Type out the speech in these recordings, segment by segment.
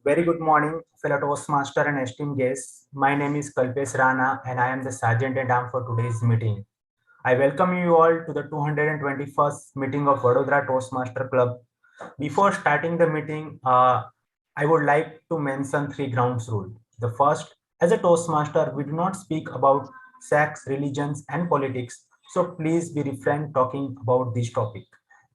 Very good morning, fellow Toastmaster and esteemed guests. My name is Kalpesh Rana and I am the Sergeant at Arms for today's meeting. I welcome you all to the 221st meeting of Vadodara Toastmaster Club. Before starting the meeting, I would like to mention three grounds rule. The first, as a Toastmaster, we do not speak about sex, religions, and politics, so please be refrain talking about this topic.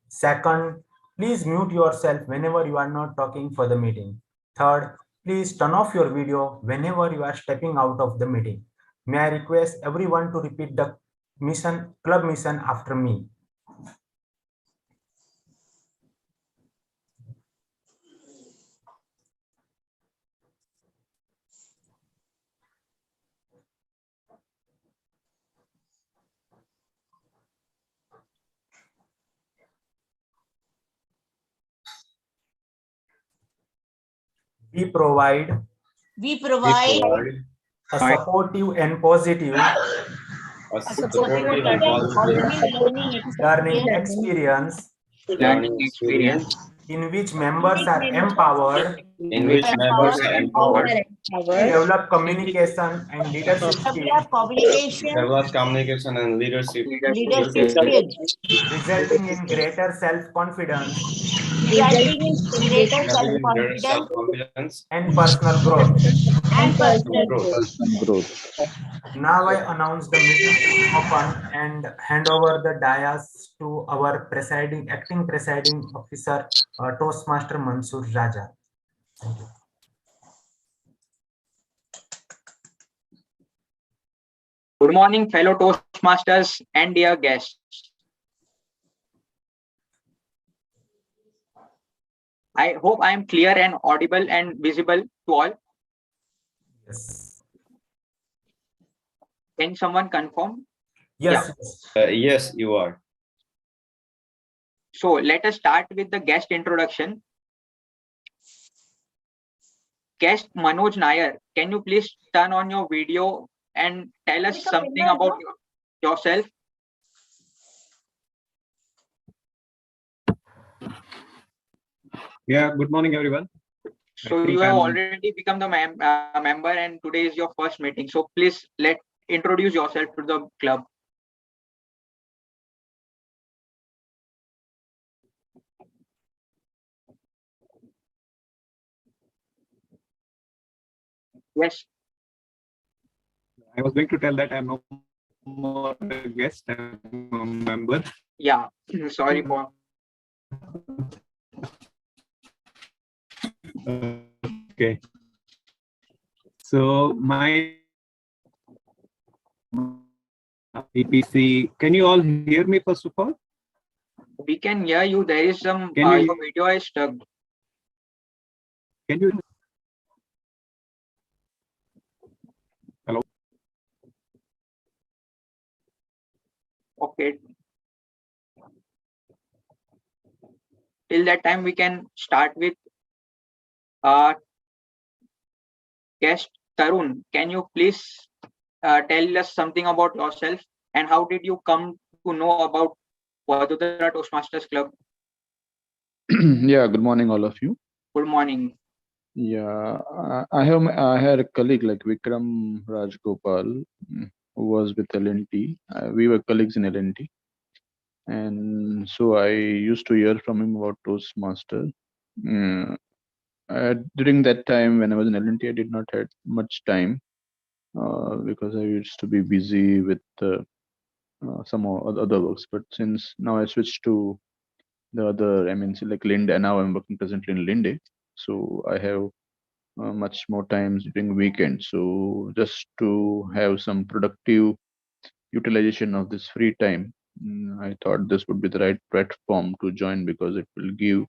Second, please mute yourself whenever you are not talking for the meeting. Third, please turn off your video whenever you are stepping out of the meeting. May I request everyone to repeat the club mission after me. We provide We provide a supportive and positive learning experience in which members are empowered to develop communication and leadership skills, resulting in greater self-confidence and personal growth. Now I announce the meeting open and hand over the dais to our acting presiding officer, Toastmaster Mansoor Raja. Thank you. Good morning, fellow Toastmasters and dear guests. I hope I am clear and audible and visible to all. Yes. Can someone confirm? Yes. Yes, you are. So let us start with the guest introduction. Guest Manoj Nair, can you please turn on your video and tell us something about yourself? Yeah, good morning, everyone. So you have already become the member and today is your first meeting. So please introduce yourself to the club. Yes. I was going to tell that I'm no more a guest, I'm a member. Yeah, sorry for. Okay. So my EPC, can you all hear me first of all? We can hear you. There is some, your video is stuck. Can you? Hello? Okay. Till that time, we can start with guest Tarun. Can you please tell us something about yourself and how did you come to know about Vadodara Toastmasters Club? Yeah, good morning, all of you. Good morning. Yeah, I had a colleague like Vikram Rajgopal who was with LNT. We were colleagues in LNT, and so I used to hear from him about Toastmaster. During that time, when I was in LNT, I did not have much time because I used to be busy with some other works. But since now I switched to the other MNC like Linde, and now I'm working presently in Linde, so I have much more times during weekends. So just to have some productive utilization of this free time, I thought this would be the right platform to join because it will give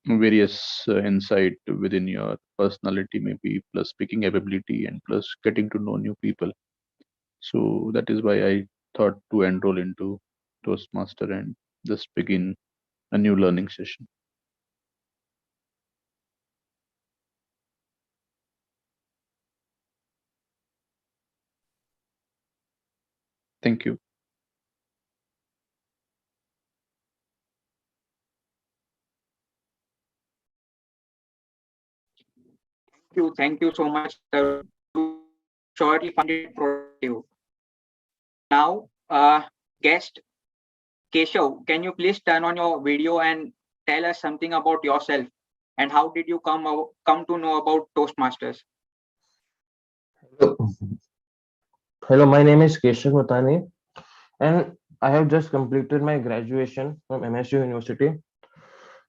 various insight within your personality, maybe plus speaking ability and plus getting to know new people. So that is why I thought to enroll into Toastmaster and just begin a new learning session. Thank you. Thank you so much, Tarun. You surely find it productive. Now, guest Keshav, can you please turn on your video and tell us something about yourself and how did you come to know about Toastmasters? Hello, Hello, my name is Keshav Mutani, and I have just completed my graduation from MSU University.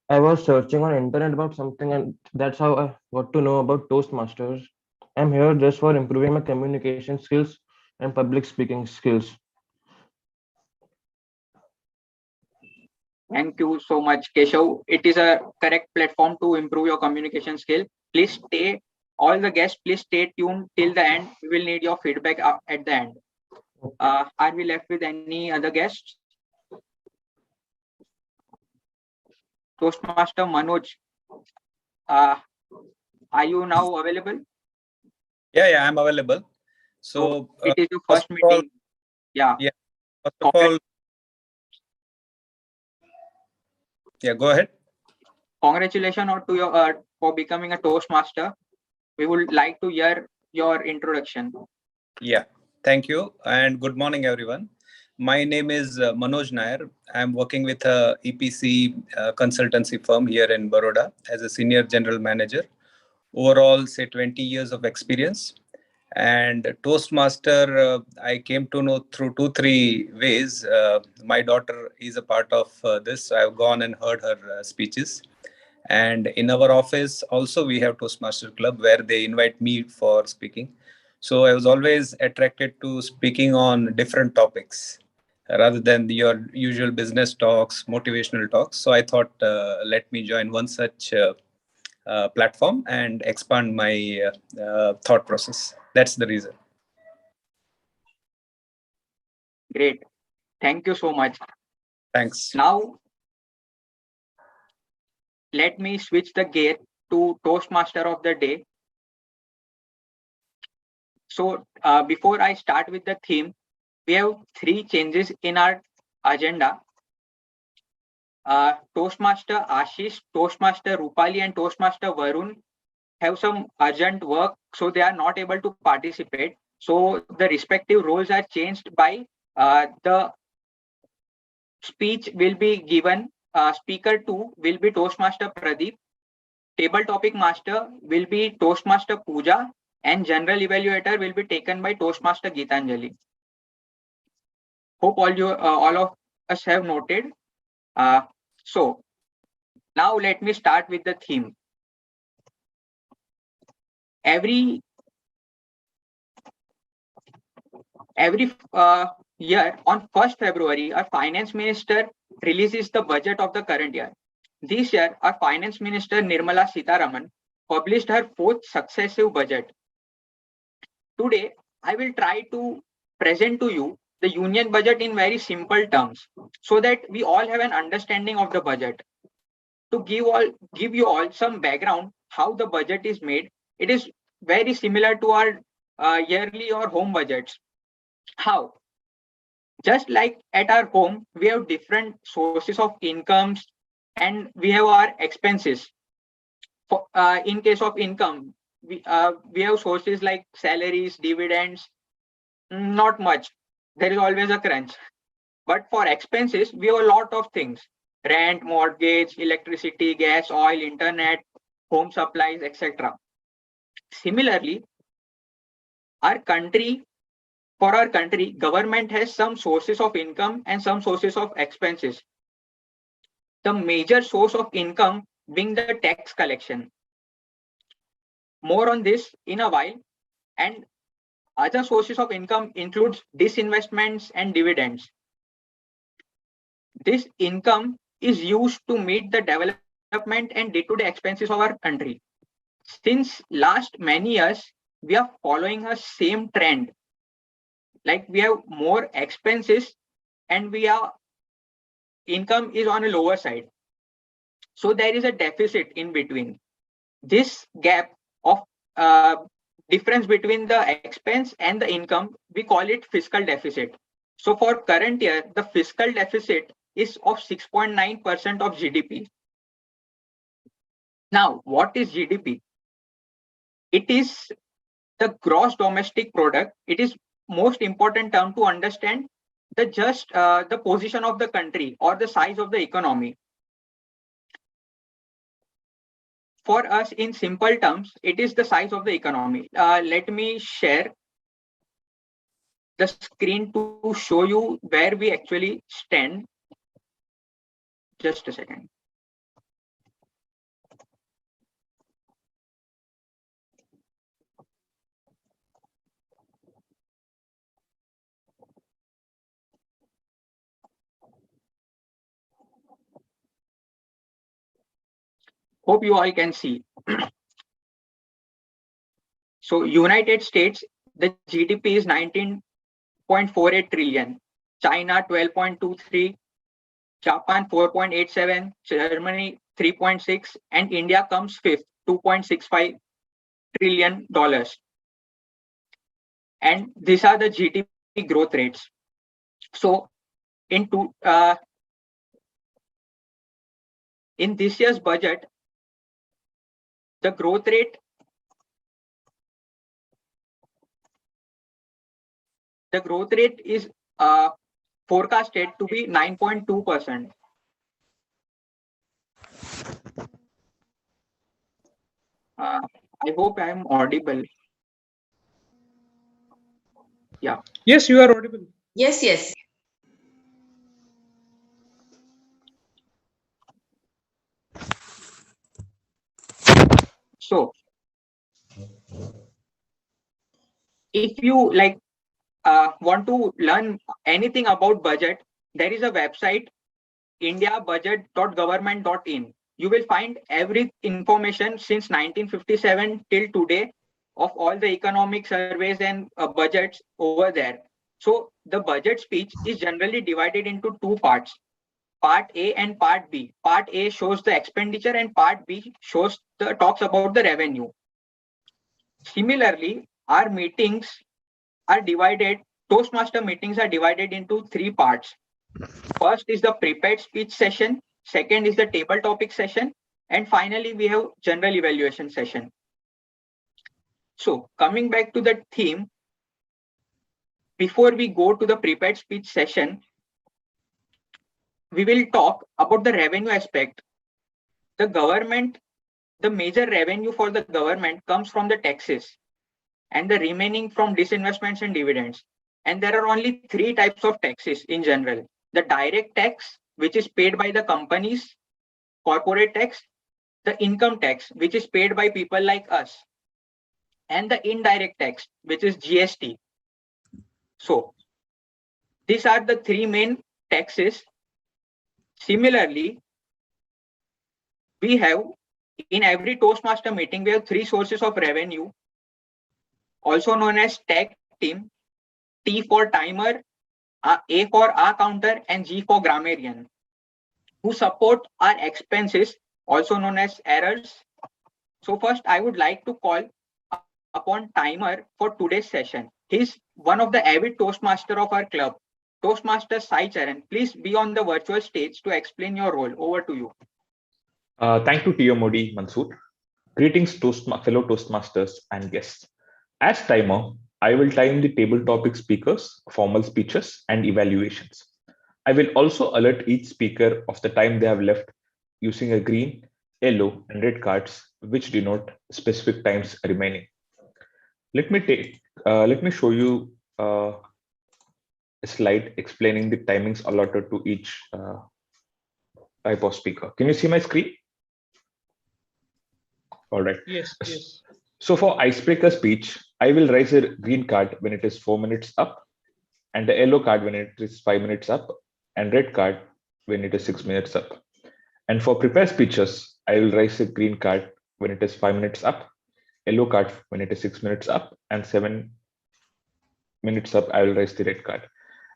I was searching on internet about something, and that's how I got to know about Toastmasters. I'm here just for improving my communication skills and public speaking skills. Thank you so much, Keshav. It is a correct platform to improve your communication skill. Please stay, all the guests, please stay tuned till the end. We will need your feedback at the end. Are we left with any other guests? Toastmaster Manoj, uh, are you now available? Yeah, I'm available. So So, it is your first first of all, meeting. Yeah. first of all, go ahead. Congratulations to your for becoming a Toastmaster. We would like to hear your introduction. Yeah, thank you. And good morning, everyone. My name is Manoj Nair. I'm working with a EPC consultancy firm here in Baroda as a senior general manager. Overall, say 20 years of experience. And Toastmaster, I came to know through 2-3 ways. My daughter is a part of this. I've gone and heard her speeches. And in our office also we have Toastmaster Club where they invite me for speaking. So I was always attracted to speaking on different topics rather than your usual business talks, motivational talks. So I thought, let me join one such platform and expand my thought process. That's the reason. Great. Thank you so much. Thanks. Now, let me switch the gear to Toastmaster of the day. So before I start with the theme, we have 3 changes in our agenda. Toastmaster Ashish, Toastmaster Rupali, and Toastmaster Varun have some urgent work, so they are not able to participate. So the respective roles are changed by the speech will be given. Speaker 2 will be Toastmaster Pradeep. Table topic master will be Toastmaster Pooja, and general evaluator will be taken by Toastmaster Geetanjali. Hope all of us have noted. So now let me start with the theme. Every year on 1st February, our finance minister releases the budget of the current year. This year, our finance minister Nirmala Sitharaman published her 4th successive budget. Today, I will try to present to you the union budget in very simple terms so that we all have an understanding of the budget. To give you all some background how the budget is made, it is very similar to our yearly or home budgets. How? Just like at our home, we have different sources of incomes and we have our expenses. In case of income, we have sources like salaries, dividends, not much. There is always a crunch. But for expenses, we have a lot of things: rent, mortgage, electricity, gas, oil, internet, home supplies, etc. Similarly, for our country, government has some sources of income and some sources of expenses. The major source of income being the tax collection. More on this in a while. And other sources of income includes disinvestments and dividends. This income is used to meet the development and day-to-day expenses of our country. Since last many years, we are following a same trend. Like we have more expenses and income is on a lower side. So there is a deficit in between. This gap of difference between the expense and the income, we call it fiscal deficit. So for current year, the fiscal deficit is of 6.9% of GDP. Now, what is GDP? it is the gross domestic product. It is most important term to understand the position of the country or the size of the economy. For us, in simple terms, it is the size of the economy. Let me share the screen to show you where we actually stand. Just a second. Hope you all can see. So United States, the GDP is 19.48 trillion, China 12.23, Japan 4.87, Germany 3.6, and India comes fifth, $2.65 trillion. And these are the GDP growth rates. So in this year's budget, the growth rate is forecasted to be 9.2%. I hope I am audible. Yeah. Yes, you are audible. Yes, yes. So if you want to learn anything about budget, there is a website, indiabudget.government.in. You will find every information since 1957 till today of all the economic surveys and budgets over there. So the budget speech is generally divided into two parts, part A and part B. Part A shows the expenditure and part B talks about the revenue. Similarly, our meetings are divided, Toastmaster meetings are divided into three parts. First is the prepared speech session, second is the table topic session, and finally we have general evaluation session. So coming back to the theme, before we go to the prepared speech session, we will talk about the revenue aspect. The major revenue for the government comes from the taxes and the remaining from disinvestments and dividends. And there are only three types of taxes in general. The direct tax, which is paid by the companies, corporate tax, the income tax, which is paid by people like us, and the indirect tax, which is GST. So these are the three main taxes. Similarly, we have in every Toastmaster meeting, we have three sources of revenue, also known as tech team, T for timer, A for A counter, and G for grammarian, who support our expenses, also known as errors. So first, I would like to call upon timer for today's session. He's one of the avid Toastmaster of our club, Toastmaster Sai Charan. Please be on the virtual stage to explain your role. Over to you. Thank you, T.O. Modi Mansoor. Greetings, fellow Toastmasters and guests. As timer, I will time the table topic speakers, formal speeches, and evaluations. I will also alert each speaker of the time they have left using a green, yellow, and red cards, which denote specific times remaining. Let me show you a slide explaining the timings allotted to each type of speaker. Can you see my screen? All right. Yes, yes. So for icebreaker speech, I will raise a green card when it is 4 minutes up, and the yellow card when it is 5 minutes up, and red card when it is 6 minutes up. And for prepare speeches, I will raise a green card when it is 5 minutes up, yellow card when it is 6 minutes up, and 7 minutes up, I will raise the red card.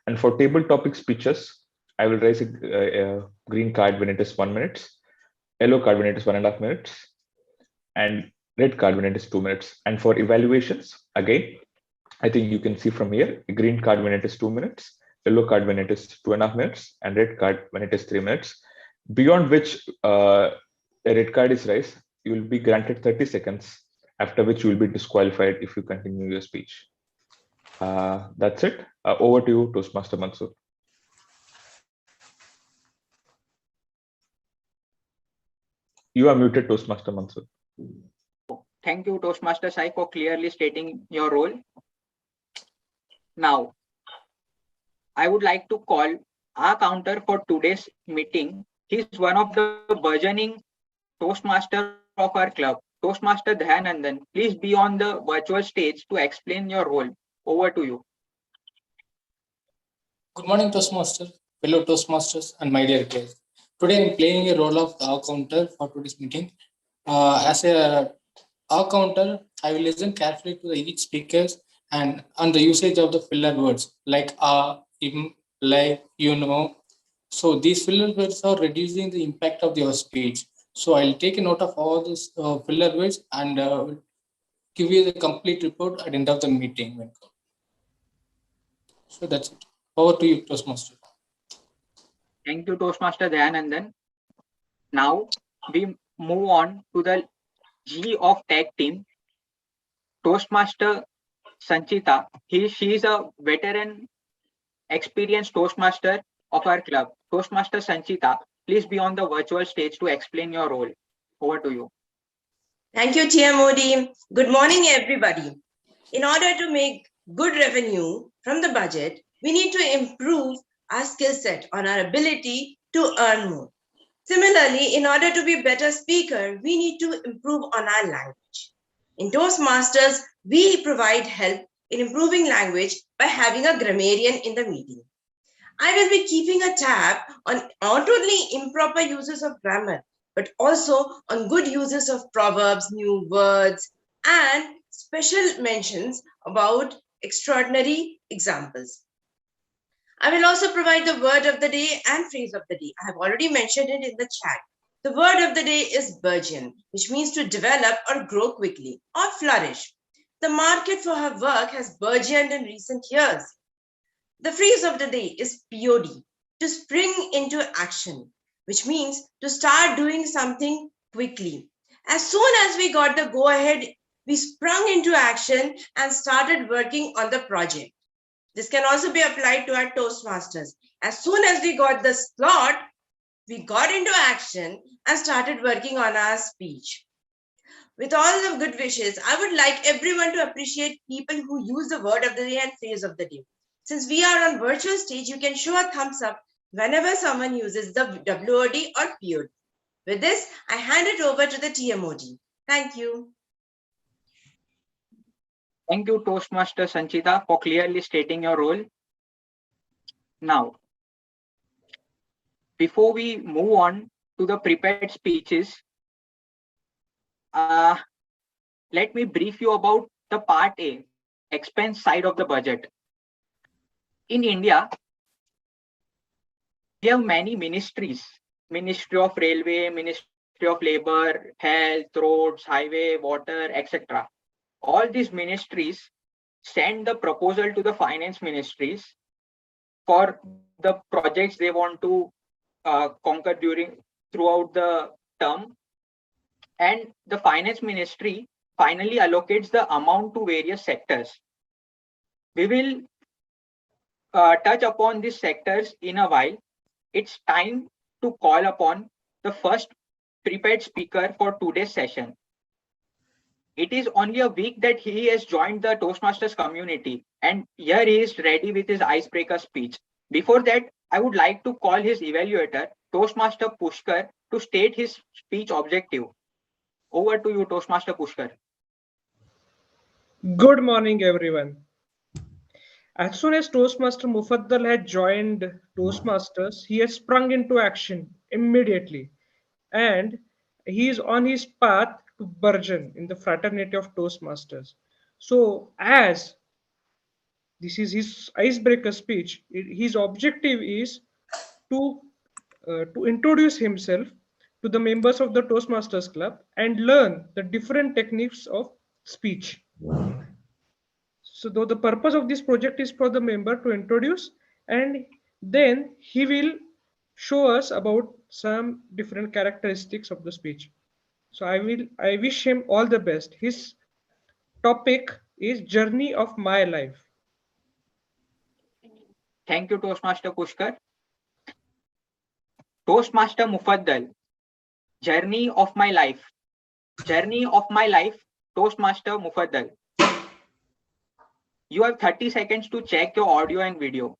And for table topic speeches, I will raise a green card when it is 1 minute, yellow card when it is 1.5 minutes, and red card when it is 2 minutes. And for evaluations, again, I think you can see from here, a green card when it is 2 minutes, yellow card when it is 2.5 minutes, and red card when it is 3 minutes. Beyond which a red card is raised, you will be granted 30 seconds after which you will be disqualified if you continue your speech. That's it. Over to you, Toastmaster Mansoor. You are muted, Toastmaster Mansoor. Thank you, Toastmaster Sai, for clearly stating your role. Now, I would like to call our counter for today's meeting. He's one of the burgeoning Toastmaster of our club, Toastmaster Dhyanandan. Please be on the virtual stage to explain your role. Over to you. Good morning, Toastmaster, fellow Toastmasters, and my dear guests. Today, I'm playing a role of our counter for today's meeting. As a our counter, I will listen carefully to each speakers and on the usage of the filler words like like, So these filler words are reducing the impact of your speech. So I'll take a note of all these filler words and give you the complete report at the end of the meeting. So that's it. Over to you, Toastmaster. Thank you, Toastmaster Dhyanandan. Now we move on to the G of Tag Team, Toastmaster Sanchita. She is a veteran, experienced Toastmaster of our club. Toastmaster Sanchita, please be on the virtual stage to explain your role. Over to you. Thank you, TMOD. Good morning, everybody. In order to make good revenue from the budget, we need to improve our skill set on our ability to earn more. Similarly, in order to be a better speaker, we need to improve on our language. In Toastmasters, we provide help in improving language by having a grammarian in the meeting. I will be keeping a tab on not only improper uses of grammar, but also on good uses of proverbs, new words, and special mentions about extraordinary examples. I will also provide the word of the day and phrase of the day. I have already mentioned it in the chat. The word of the day is burgeon, which means to develop or grow quickly or flourish. The market for her work has burgeoned in recent years. The phrase of the day is POD, to spring into action, which means to start doing something quickly. As soon as we got the go-ahead, we sprung into action and started working on the project. This can also be applied to our Toastmasters. As soon as we got the slot, we got into action and started working on our speech. With all the good wishes, I would like everyone to appreciate people who use the word of the day and phrase of the day. Since we are on virtual stage, you can show a thumbs up whenever someone uses the WOD or POD. With this, I hand it over to the TMOD. Thank you. Thank you, Toastmaster Sanchita, for clearly stating your role. Now, before we move on to the prepared speeches, let me brief you about the part A, expense side of the budget. In India, we have many ministries, Ministry of Railway, Ministry of Labor, Health, Roads, Highway, Water, etc. All these ministries send the proposal to the finance ministries for the projects they want to conquer throughout the term, and the finance ministry finally allocates the amount to various sectors. We will touch upon these sectors in a while. It's time to call upon the first prepared speaker for today's session. It is only a week that he has joined the Toastmasters community, and here he is ready with his icebreaker speech. Before that, I would like to call his evaluator, Toastmaster Pushkar, to state his speech objective. Over to you, Toastmaster Pushkar. Good morning, everyone. As soon as Toastmaster Mufaddal had joined Toastmasters, he has sprung into action immediately, and he is on his path to burgeon in the fraternity of Toastmasters. So, as this is his icebreaker speech, his objective is to introduce himself to the members of the Toastmasters Club and learn the different techniques of speech. So though the purpose of this project is for the member to introduce, and then he will show us about some different characteristics of the speech. So I wish him all the best. His topic is Journey of My Life. Thank you, Toastmaster Pushkar. Toastmaster Mufaddal, Journey of My Life. Journey of My Life, Toastmaster Mufaddal. You have 30 seconds to check your audio and video.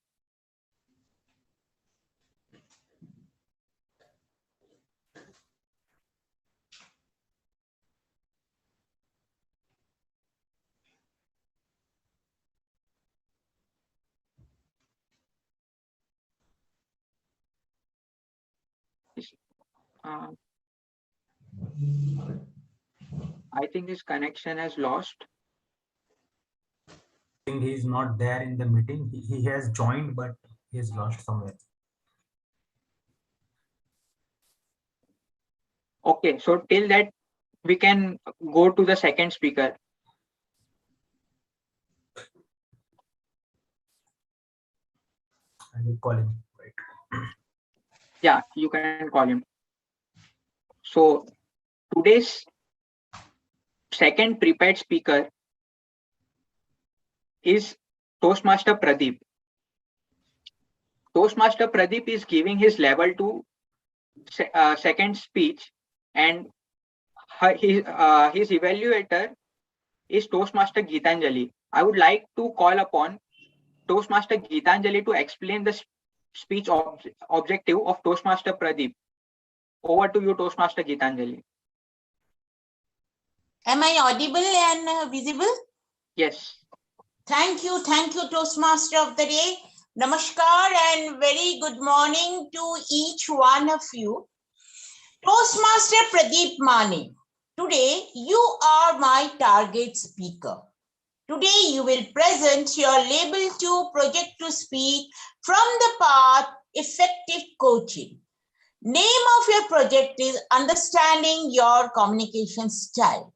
Uh, I think his connection has lost. I think he's not there in the meeting. He has joined, but he's lost somewhere. Okay, so till that, we can go to the second speaker. I will call him. Right. Yeah, you can call him. So today's second prepaid speaker is Toastmaster Pradeep. Toastmaster Pradeep is giving his level 2 second speech, and his evaluator is Toastmaster Geetanjali. I would like to call upon Toastmaster Geetanjali to explain the speech objective of Toastmaster Pradeep. Over to you, Toastmaster Geetanjali. Am I audible and visible? Yes. Thank you, Toastmaster of the day. Namaskar and very good morning to each one of you. Toastmaster Pradeep Mane, today you are my target speaker. Today you will present your Label 2 project to speak from the path Effective Coaching. Name of your project is Understanding Your Communication Style.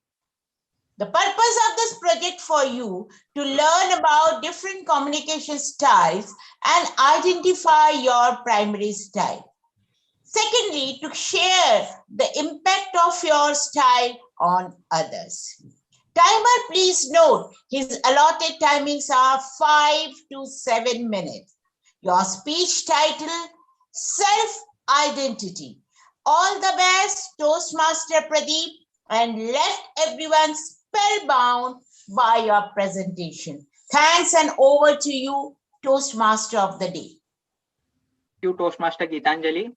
The purpose of this project for you to learn about different communication styles and identify your primary style. Secondly, to share the impact of your style on others. Timer, please note, his allotted timings are 5 to 7 minutes. Your speech title, Self-Identity. All the best, Toastmaster Pradeep, and left everyone spellbound by your presentation. Thanks, and over to you, Toastmaster of the day. Thank you, Toastmaster Geetanjali.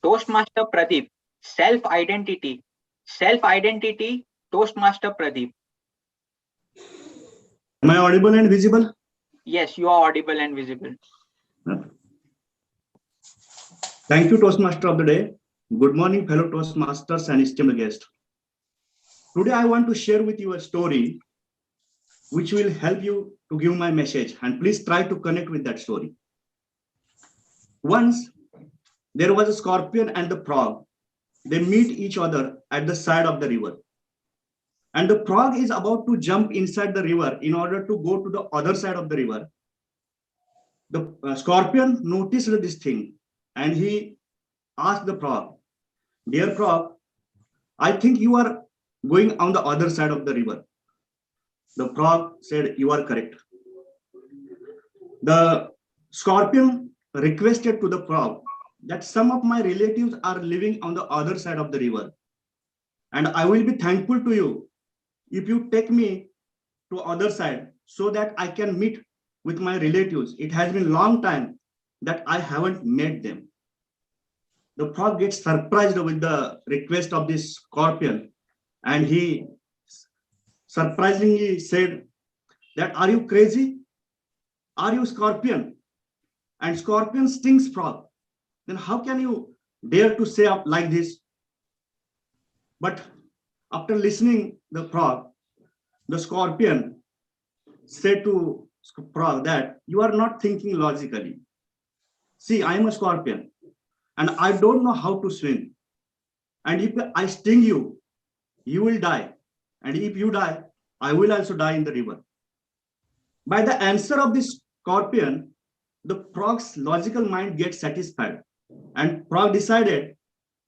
Toastmaster Pradeep, self-identity. Self-identity, Toastmaster Pradeep. Am I audible and visible? Yes, you are audible and visible. Thank you, Toastmaster of the day. Good morning, fellow Toastmasters and esteemed guests. Today, I want to share with you a story which will help you to give my message, and please try to connect with that story. Once, there was a scorpion and the frog. They meet each other at the side of the river. And the frog is about to jump inside the river in order to go to the other side of the river. The scorpion noticed this thing and he asked the frog, "Dear frog, I think you are going on the other side of the river." The frog said, "You are correct." The scorpion requested to the frog that some of my relatives are living on the other side of the river, and I will be thankful to you if you take me to other side so that I can meet with my relatives. It has been a long time that I haven't met them. The frog gets surprised with the request of this scorpion, and he surprisingly said that, "Are you crazy? Are you scorpion? And scorpion stings frog. Then how can you dare to say up like this?" But after listening the frog, the scorpion said to frog that, "You are not thinking logically. See, I am a scorpion and I don't know how to swim. And if I sting you, you will die. And if you die, I will also die in the river." By the answer of this scorpion, the frog's logical mind gets satisfied, and frog decided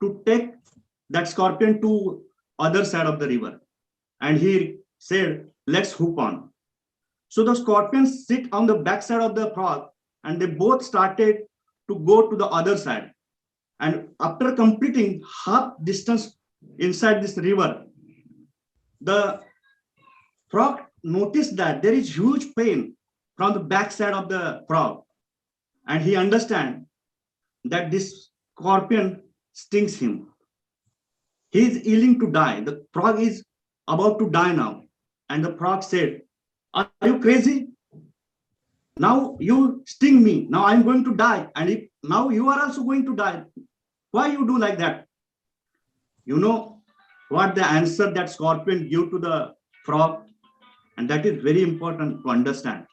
to take that scorpion to other side of the river. And he said Let's hoop on. So the scorpions sit on the backside of the frog, and they both started to go to the other side. And after completing half distance inside this river, the frog noticed that there is huge pain from the backside of the frog. And he understands that this scorpion stings him. He is willing to die. The frog is about to die now. And the frog said, "Are you crazy? Now you sting me. Now I'm going to die. And if now you are also going to die. Why you do like that?" You know what the answer that scorpion gave to the frog? And that is very important to understand.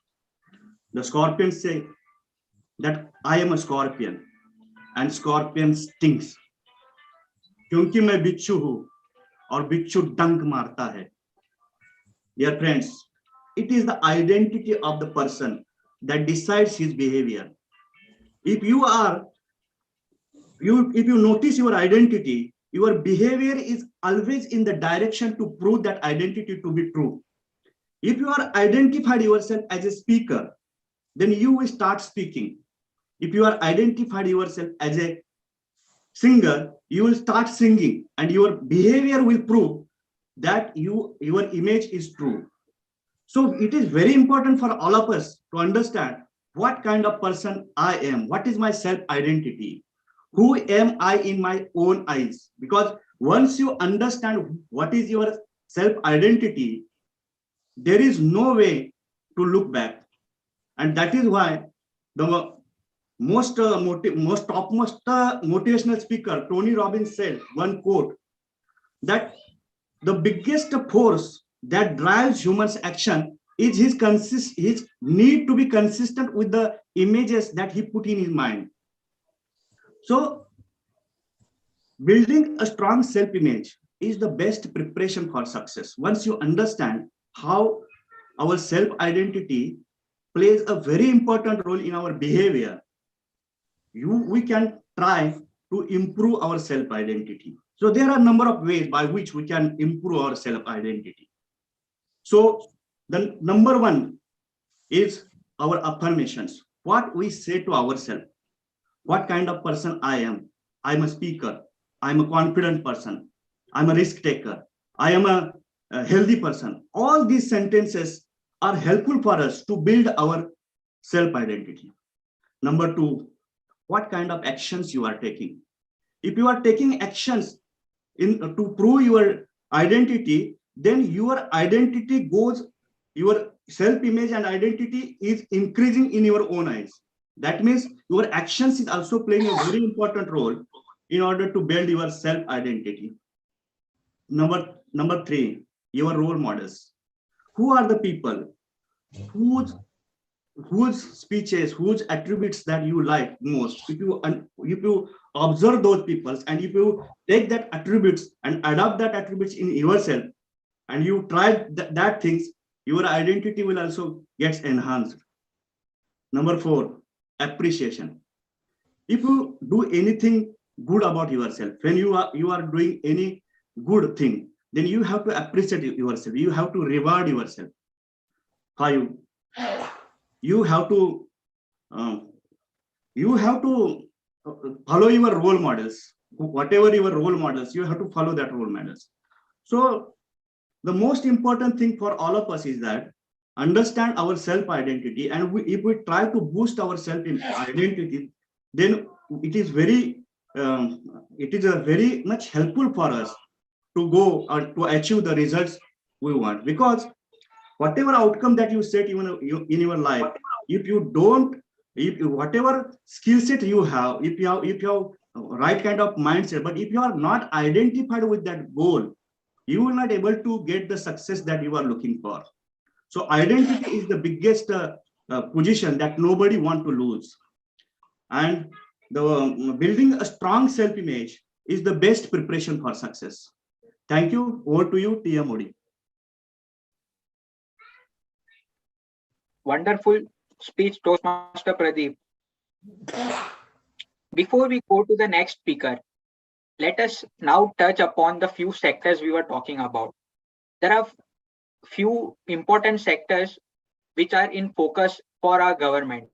The scorpion say that I am a scorpion and scorpion stings. क्योंकि मैं बिच्छू हूं और बिच्छू डंक मारता है. Dear friends, it is the identity of the person that decides his behavior. If you notice your identity, your behavior is always in the direction to prove that identity to be true. If you are identified yourself as a speaker, then you will start speaking. If you are identified yourself as a singer, you will start singing, and your behavior will prove that your image is true. So it is very important for all of us to understand what kind of person I am, what is my self-identity, who am I in my own eyes. Because once you understand what is your self-identity, there is no way to look back. And that is why the most topmost motivational speaker, Tony Robbins, said one quote, that the biggest force that drives humans' action is his need to be consistent with the images that he put in his mind. So building a strong self-image is the best preparation for success. Once you understand how our self-identity plays a very important role in our behavior, we can try to improve our self-identity. So there are a number of ways by which we can improve our self-identity. So the number one is our affirmations. What we say to ourselves. What kind of person I am? I'm a speaker. I'm a confident person. I'm a risk taker. I am a healthy person. All these sentences are helpful for us to build our self-identity. Number two, what kind of actions you are taking. If you are taking actions to prove your identity, then your identity goes, your self-image and identity is increasing in your own eyes. That means your actions is also playing a very important role in order to build your self-identity. Number three, your role models. Who are the people whose speeches, whose attributes that you like most? If you observe those people and if you take that attributes and adopt that attributes in yourself, and you try that things, your identity will also get enhanced. Number four, appreciation. If you do anything good about yourself, when you are doing any good thing, then you have to appreciate yourself. You have to reward yourself. Five, you have to follow your role models. Whatever your role models, you have to follow that role models. So the most important thing for all of us is that understand our self-identity, and if we try to boost our self-identity, then it is very much helpful for us to go to achieve the results we want. Because whatever outcome that you set in your life, if whatever skill set you have, if you have right kind of mindset, but if you are not identified with that goal, you will not able to get the success that you are looking for. So identity is the biggest position that nobody want to lose. And the building a strong self-image is the best preparation for success. Thank you. Over to you, TM Modi. Wonderful speech, Toastmaster Pradeep. Before we go to the next speaker, let us now touch upon the few sectors we were talking about. There are few important sectors which are in focus for our government.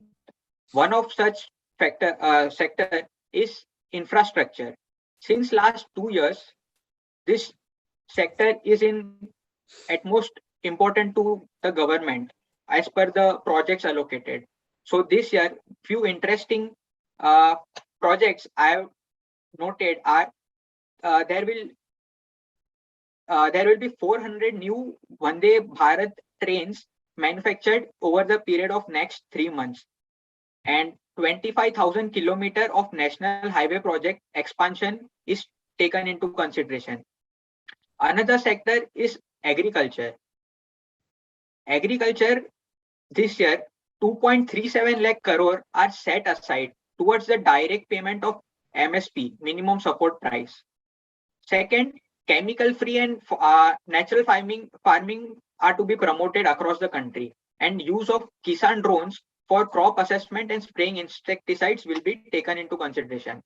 One of such sector is infrastructure. Since last 2 years, this sector is in at most important to the government as per the projects allocated. So this year, few interesting projects I have noted are there will be 400 new Vande Bharat trains manufactured over the period of next 3 months, and 25,000 kilometer of national highway project expansion is taken into consideration. Another sector is agriculture. Agriculture this year, 2.37 lakh crore are set aside towards the direct payment of MSP, minimum support price. Second, chemical-free and natural farming are to be promoted across the country, and use of Kisan drones for crop assessment and spraying insecticides will be taken into consideration.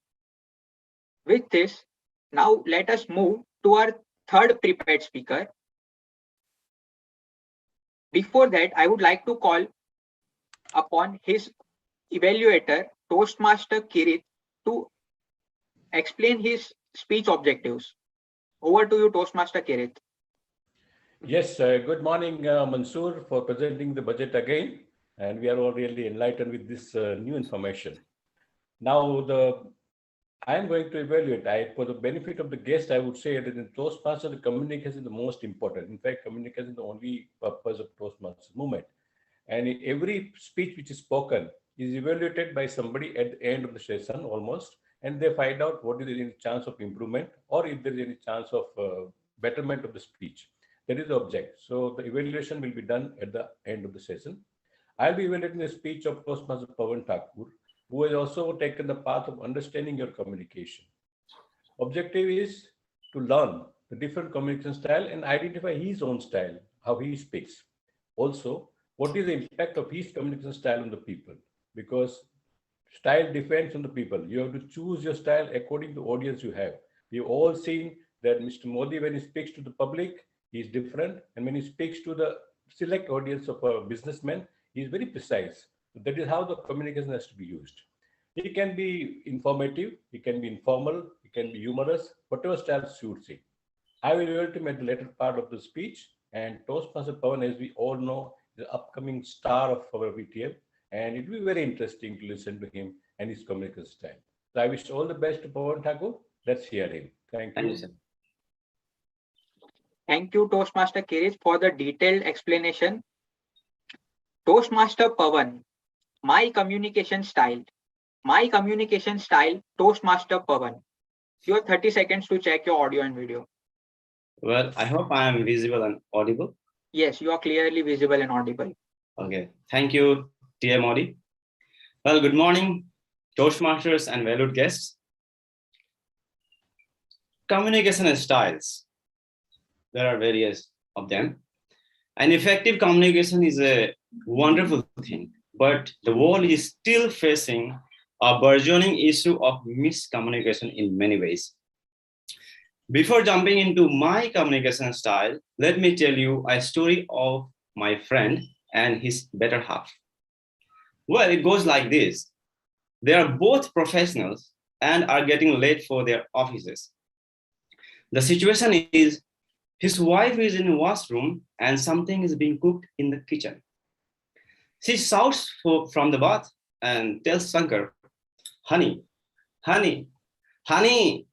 With this, now let us move to our third prepared speaker. Before that, I would like to call upon his evaluator, Toastmaster Kirit, to explain his speech objectives. Over to you, Toastmaster Kirit. Yes, good morning, Mansoor, for presenting the budget again. And we are all really enlightened with this new information. Now, I am going to evaluate. For the benefit of the guest, I would say that in Toastmaster, the communication is the most important. In fact, communication is the only purpose of Toastmaster movement. And every speech which is spoken is evaluated by somebody at the end of the session almost, and they find out what is any chance of improvement or if there is any chance of betterment of the speech. That is the object. So the evaluation will be done at the end of the session. I'll be evaluating the speech of Toastmaster Pawan Thakur, who has also taken the path of understanding your communication. Objective is to learn the different communication style and identify his own style, how he speaks. Also, what is the impact of his communication style on the people? Because style depends on the people. You have to choose your style according to the audience you have. We've all seen that Mr. Modi, when he speaks to the public, he is different. And when he speaks to the select audience of a businessman, he is very precise. That is how the communication has to be used. It can be informative, it can be informal, it can be humorous, whatever style suits him. I will evaluate him at the later part of the speech. And Toastmaster Pawan, as we all know, is the upcoming star of our VTM. And it will be very interesting to listen to him and his communication style. So I wish all the best to Pawan Thakur. Let's hear him. Thank you. Sir. Thank you, Toastmaster Kirit, for the detailed explanation. Toastmaster Pawan, my communication style. My communication style, Toastmaster Pawan. You have 30 seconds to check your audio and video. Well, I hope I am visible and audible. Yes, you are clearly visible and audible. Okay. Thank you, dear Modi. Well, good morning, Toastmasters and valued guests. Communication styles. There are various of them. And effective communication is a wonderful thing, but the world is still facing a burgeoning issue of miscommunication in many ways. Before jumping into my communication style, let me tell you a story of my friend and his better half. Well, it goes like this. They are both professionals and are getting late for their offices. The situation is his wife is in the washroom and something is being cooked in the kitchen. She shouts from the bath and tells Shankar, honey, honey, honey.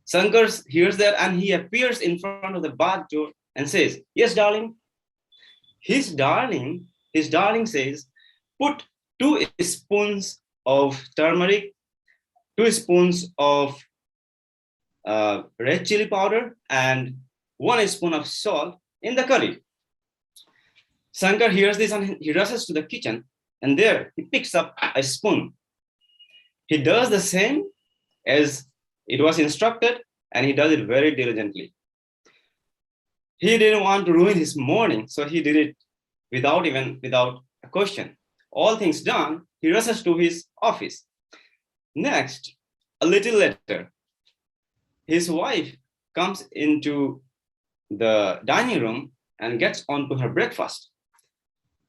Shankar hears that and he appears in front of the bath door and says, yes, darling. His darling says, put 2 spoons of turmeric, 2 spoons of red chili powder, and 1 spoon of salt in the curry. Shankar hears this and he rushes to the kitchen, and there he picks up a spoon. He does the same as it was instructed, and he does it very diligently. He didn't want to ruin his morning, so he did it without a question. All things done, he rushes to his office. Next, a little later, his wife comes into the dining room and gets on to her breakfast.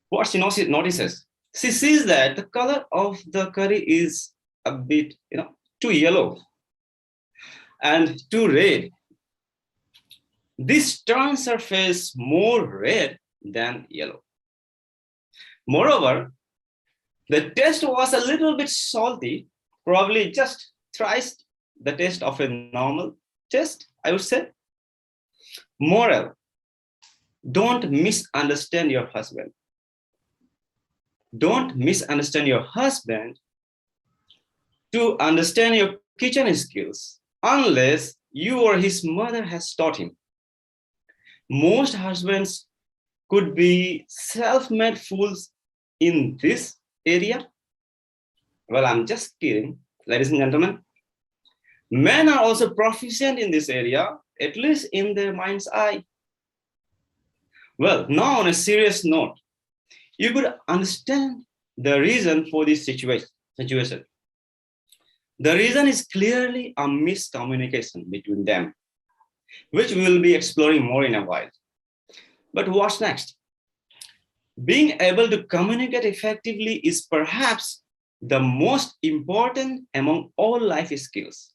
What she notices, she sees that the color of the curry is a bit, too yellow and too red. This turns her face more red than yellow. Moreover, the taste was a little bit salty, probably just thrice the taste of a normal taste, I would say. Moral, don't misunderstand your husband. Don't misunderstand your husband to understand your kitchen skills, unless you or his mother has taught him. Most husbands could be self-made fools in this area. Well, I'm just kidding, ladies and gentlemen. Men are also proficient in this area, at least in their mind's eye. Well, now on a serious note, you could understand the reason for this situation. The reason is clearly a miscommunication between them, which we will be exploring more in a while. But what's next? Being able to communicate effectively is perhaps the most important among all life skills.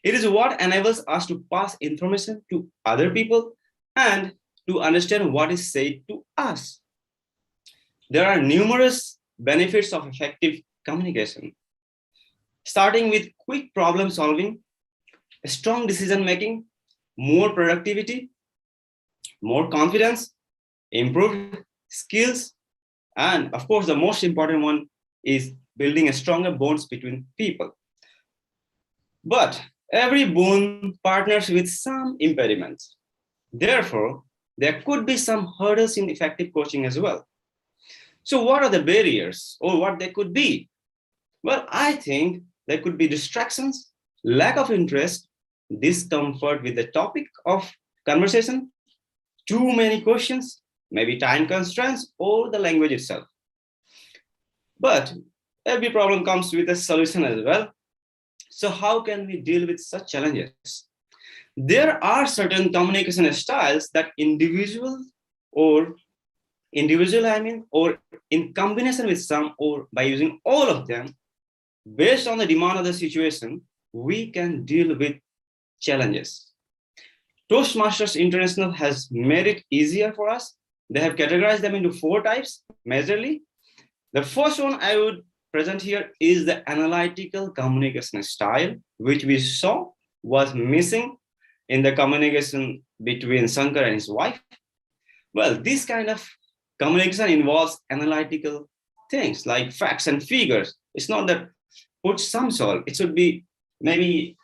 It is what enables us to pass information to other people and to understand what is said to us. There are numerous benefits of effective communication, starting with quick problem solving, strong decision making, more productivity, more confidence, improved skills, and of course, the most important one is building a stronger bonds between people. But every bond partners with some impediments. Therefore, there could be some hurdles in effective coaching as well. So what are the barriers, or what they could be? Well, I think there could be distractions, lack of interest, discomfort with the topic of conversation, too many questions, maybe time constraints, or the language itself. But every problem comes with a solution as well. So how can we deal with such challenges? There are certain communication styles that individual or in combination with some or by using all of them, based on the demand of the situation, we can deal with challenges. Toastmasters International has made it easier for us. They have categorized them into 4 types, majorly. The first one I would present here is the analytical communication style, which we saw was missing in the communication between Shankar and his wife. Well, this kind of communication involves analytical things like facts and figures. It's not that put some salt. It should be maybe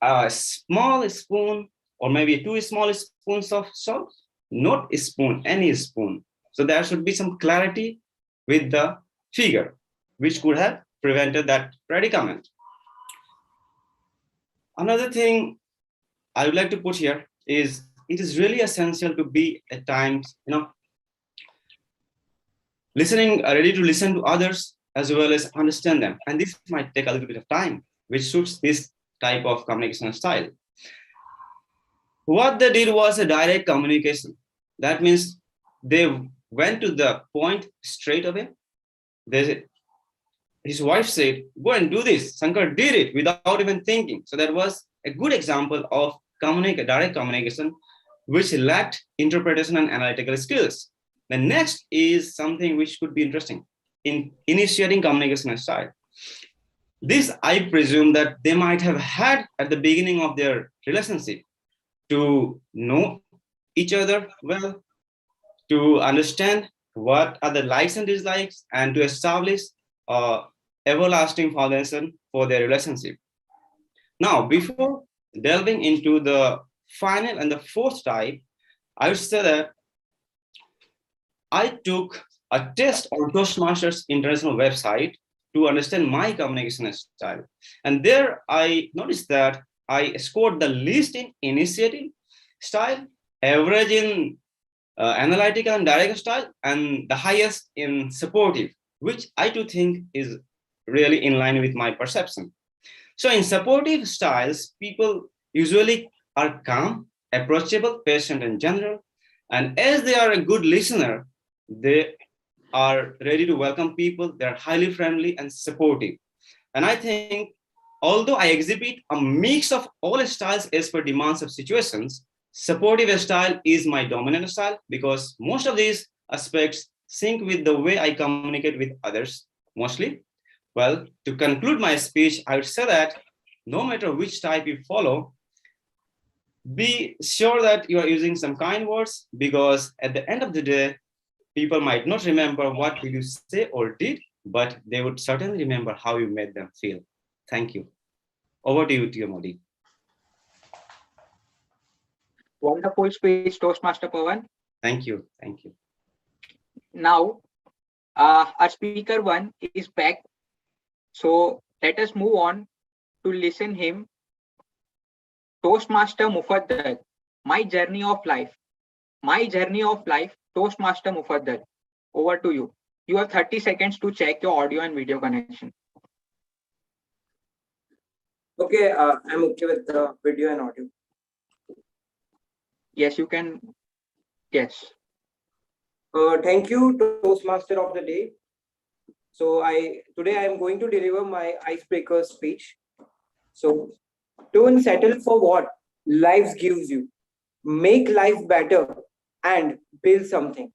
a small spoon or maybe 2 small spoons of salt, not a spoon, any spoon. So there should be some clarity with the figure, which could have prevented that predicament. Another thing I would like to put here is it is really essential to be at times, ready to listen to others as well as understand them. And this might take a little bit of time, which suits this type of communication style. What they did was a direct communication. That means they went to the point straight away. His wife said, go and do this. Shankar did it without even thinking. So that was a good example of direct communication, which lacked interpretation and analytical skills. The next is something which could be interesting in initiating communication style. This, I presume that they might have had at the beginning of their relationship to know each other well, to understand what are the likes and dislikes, and to establish an everlasting foundation for their relationship. Now, before delving into the final and the 4th type, I would say that I took a test on Toastmasters International website to understand my communication style. And there I noticed that I scored the least in initiating style, average in analytical and direct style, and the highest in supportive, which I do think is really in line with my perception. So in supportive styles, people usually are calm, approachable, patient, and general, And as they are a good listener, they are ready to welcome people. They are highly friendly and supportive. And I think, although I exhibit a mix of all styles as per demands of situations, supportive style is my dominant style because most of these aspects sync with the way I communicate with others, mostly. Well, to conclude my speech, I would say that no matter which type you follow, be sure that you are using some kind words because at the end of the day, people might not remember what did you say or did, but they would certainly remember how you made them feel. Thank you. Over to you, Modi. Wonderful speech, Toastmaster Pawan. Thank you. Thank you. Now, our speaker one is back. So let us move on to listen him. Toastmaster Mufaddal, my journey of life. My journey of life, Toastmaster Mufaddal. Over to you. You have 30 seconds to check your audio and video connection. Okay, I'm okay with the video and audio. Yes, you can. Yes. Thank you, Toastmaster of the day. So today I am going to deliver my icebreaker speech. So don't settle for what life gives you. Make life better and build something.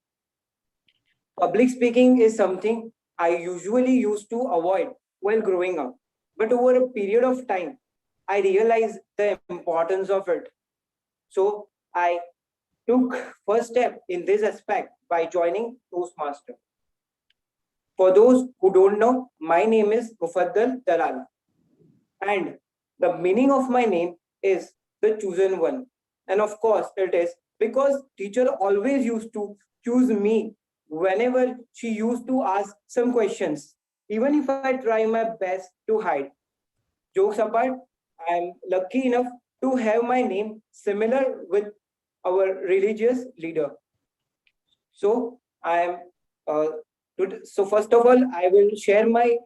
Public speaking is something I usually used to avoid while growing up. But over a period of time, I realized the importance of it. So I took first step in this aspect by joining Toastmaster. For those who don't know, my name is Mufaddal Dalal. And the meaning of my name is the chosen one. And of course, it is because teacher always used to choose me whenever she used to ask some questions, even if I try my best to hide. Jokes apart, I am lucky enough to have my name similar with our religious leader. So I am. So first of all, I will share my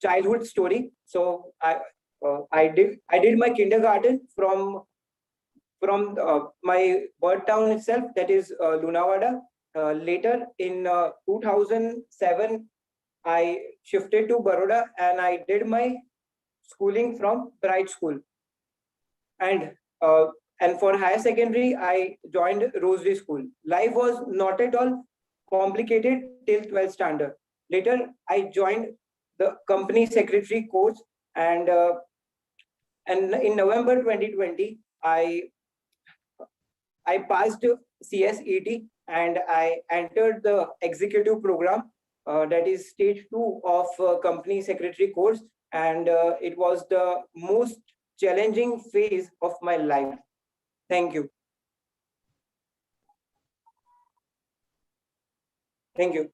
childhood story. So I did my kindergarten from my birth town itself, that is Lunawada. Later in 2007, I shifted to Baroda and I did my schooling from Bright School. And for higher secondary, I joined Rosary School. Life was not at all complicated till 12th standard. Later, I joined the company secretary course, and in November 2020, I passed CSET and I entered the executive program, that is stage 2 of company secretary course, and it was the most challenging phase of my life. Thank you. Thank you.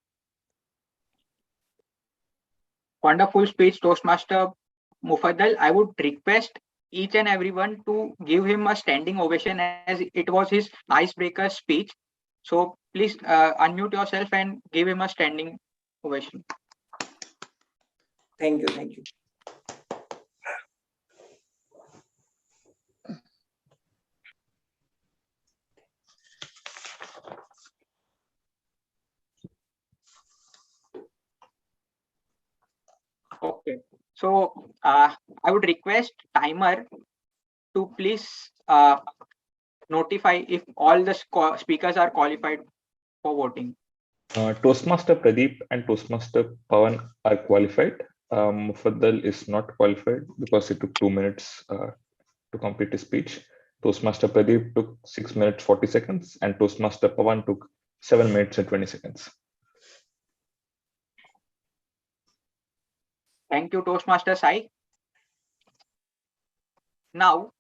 Wonderful speech, Toastmaster Mufaddal. I would request each and everyone to give him a standing ovation as it was his icebreaker speech. So please unmute yourself and give him a standing ovation. Thank you. Thank you. Okay. So I would request timer to please notify if all the speakers are qualified for voting. Toastmaster Pradeep and Toastmaster Pawan are qualified. Mufaddal is not qualified because it took 2 minutes to complete his speech. Toastmaster Pradeep took 6 minutes 40 seconds and Toastmaster Pawan took 7 minutes and 20 seconds. Thank you, Toastmaster Sai. Now,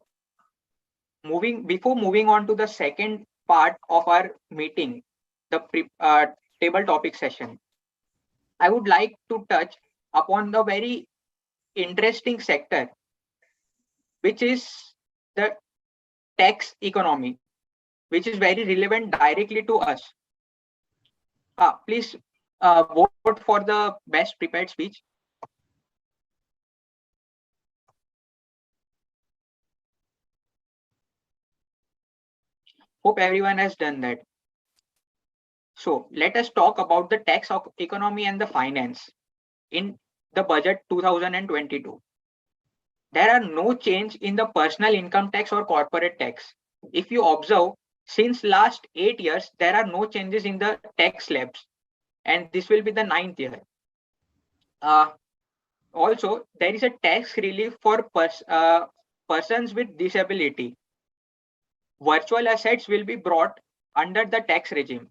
before moving on to the second part of our meeting, the table topic session, I would like to touch upon the very interesting sector, which is the tax economy, which is very relevant directly to us. Please vote for the best prepared speech. Hope everyone has done that. So let us talk about the tax economy and the finance in the budget 2022. There are no change in the personal income tax or corporate tax. If you observe, since last 8 years, there are no changes in the tax slabs, and this will be the 9th year. Also, there is a tax relief for persons with disability. Virtual assets will be brought under the tax regime.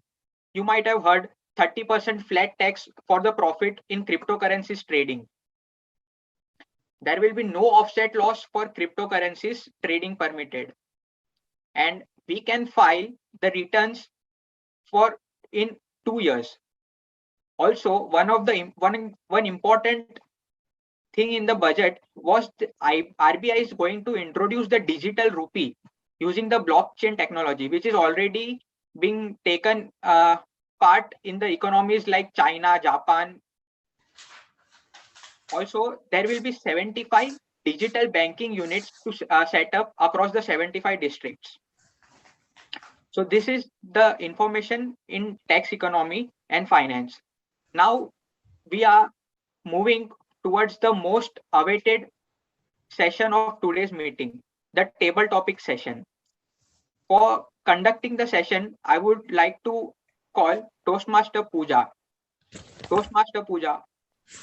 You might have heard 30% flat tax for the profit in cryptocurrencies trading. There will be no offset loss for cryptocurrencies trading permitted. And we can file the returns for in 2 years. Also, one important thing in the budget was the RBI is going to introduce the digital rupee using the blockchain technology, which is already being taken part in the economies like China, Japan. Also, there will be 75 digital banking units to set up across the 75 districts. So this is the information in tax economy and finance. Now we are moving towards the most awaited session of today's meeting, the table topic session. For conducting the session, I would like to call Toastmaster Pooja. Toastmaster Pooja,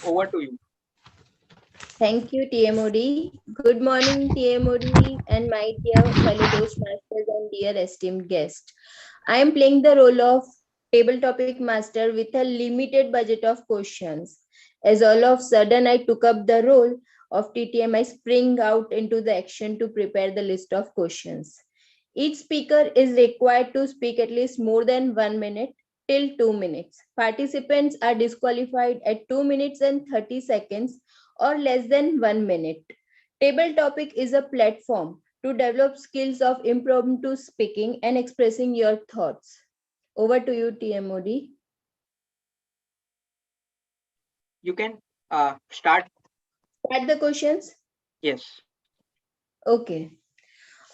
over to you. Thank you, TMOD. Good morning, TMOD, and my dear fellow Toastmasters and dear esteemed guests. I am playing the role of table topic master with a limited budget of questions. As all of a sudden I took up the role of TTM, I spring out into the action to prepare the list of questions. Each speaker is required to speak at least more than 1 minute till 2 minutes. Participants are disqualified at 2 minutes and 30 seconds or less than 1 minute. Table topic is a platform to develop skills of impromptu speaking and expressing your thoughts. Over to you, TMOD. You can start. Start the questions? Yes. Okay.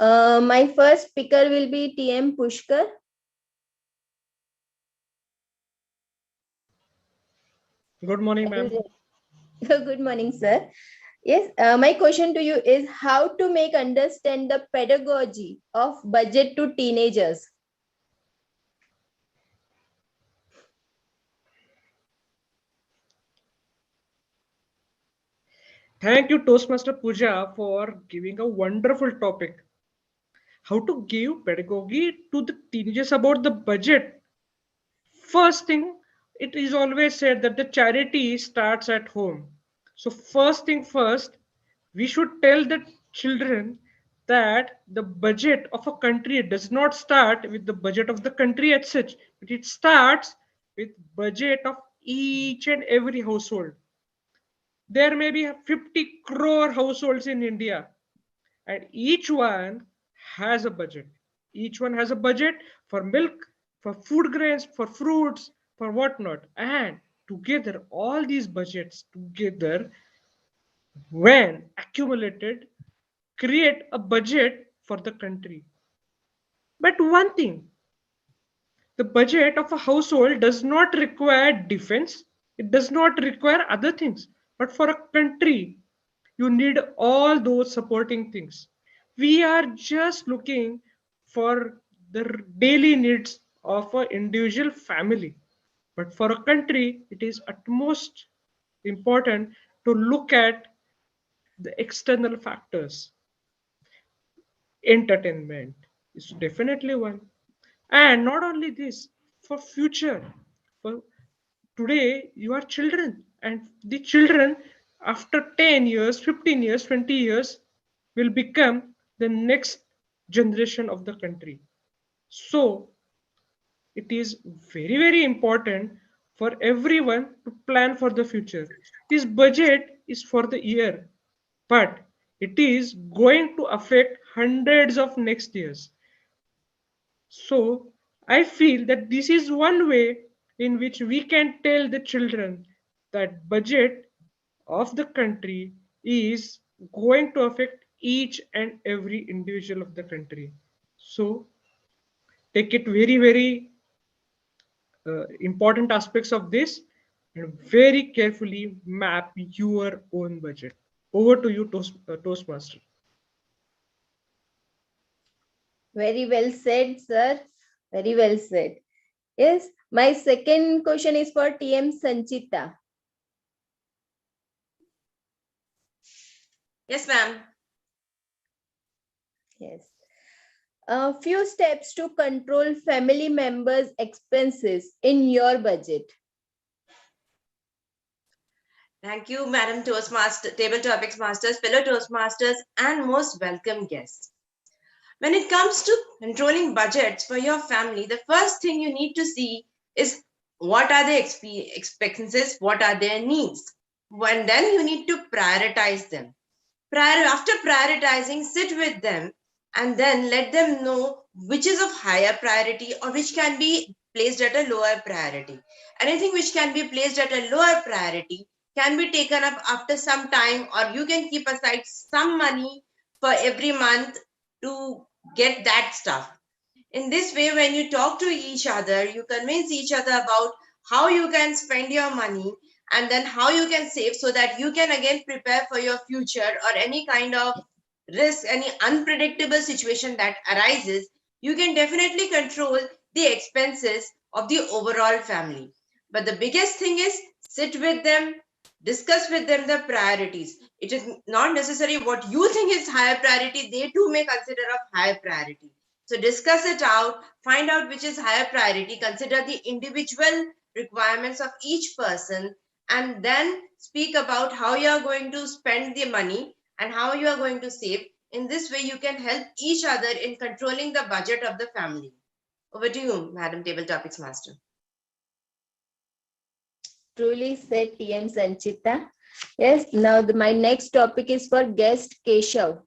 My first speaker will be TM Pushkar. Good morning, ma'am. Good morning, sir. Yes, my question to you is how to make understand the pedagogy of budget to teenagers. Thank you, Toastmaster Pooja, for giving a wonderful topic. How to give pedagogy to the teenagers about the budget. First thing, it is always said that the charity starts at home. So first thing first, we should tell the children that the budget of a country does not start with the budget of the country as such, but it starts with budget of each and every household. There may be 50 crore households in India, and each one has a budget. Each one has a budget for milk, for food grains, for fruits, for whatnot. And together, all these budgets together, when accumulated, create a budget for the country. But one thing, the budget of a household does not require defense, it does not require other things. But for a country, you need all those supporting things. We are just looking for the daily needs of an individual family. But for a country, it is utmost important to look at the external factors. Entertainment is definitely one. And not only this, for future, for today you are children, and the children after 10 years, 15 years, 20 years will become the next generation of the country. So it is very, very important for everyone to plan for the future. This budget is for the year, but it is going to affect hundreds of next years. So I feel that this is one way in which we can tell the children that budget of the country is going to affect each and every individual of the country. So take it very important aspects of this and very carefully map your own budget. Over to you, Toastmaster. Very well said, sir. Very well said. Yes, my second question is for TM Sanchita. Yes, ma'am. Yes. A few steps to control family members' expenses in your budget. Thank you, Madam Toastmaster, Table Topics Masters, fellow Toastmasters, and most welcome guests. When it comes to controlling budgets for your family, the first thing you need to see is what are their expenses, what are their needs. And then you need to prioritize them. After prioritizing, sit with them and then let them know which is of higher priority or which can be placed at a lower priority. Anything which can be placed at a lower priority can be taken up after some time, or you can keep aside some money for every month to get that stuff. In this way, when you talk to each other, you convince each other about how you can spend your money and then how you can save so that you can again prepare for your future or any kind of risk, any unpredictable situation that arises. You can definitely control the expenses of the overall family. But the biggest thing is sit with them, discuss with them the priorities. It is not necessary what you think is higher priority, they too may consider of higher priority. So discuss it out, find out which is higher priority, consider the individual requirements of each person, and then speak about how you are going to spend the money and how you are going to save. In this way, you can help each other in controlling the budget of the family. Over to you, Madam Table Topics Master. Truly said TM Sanchita. Yes, now my next topic is for guest Keshav.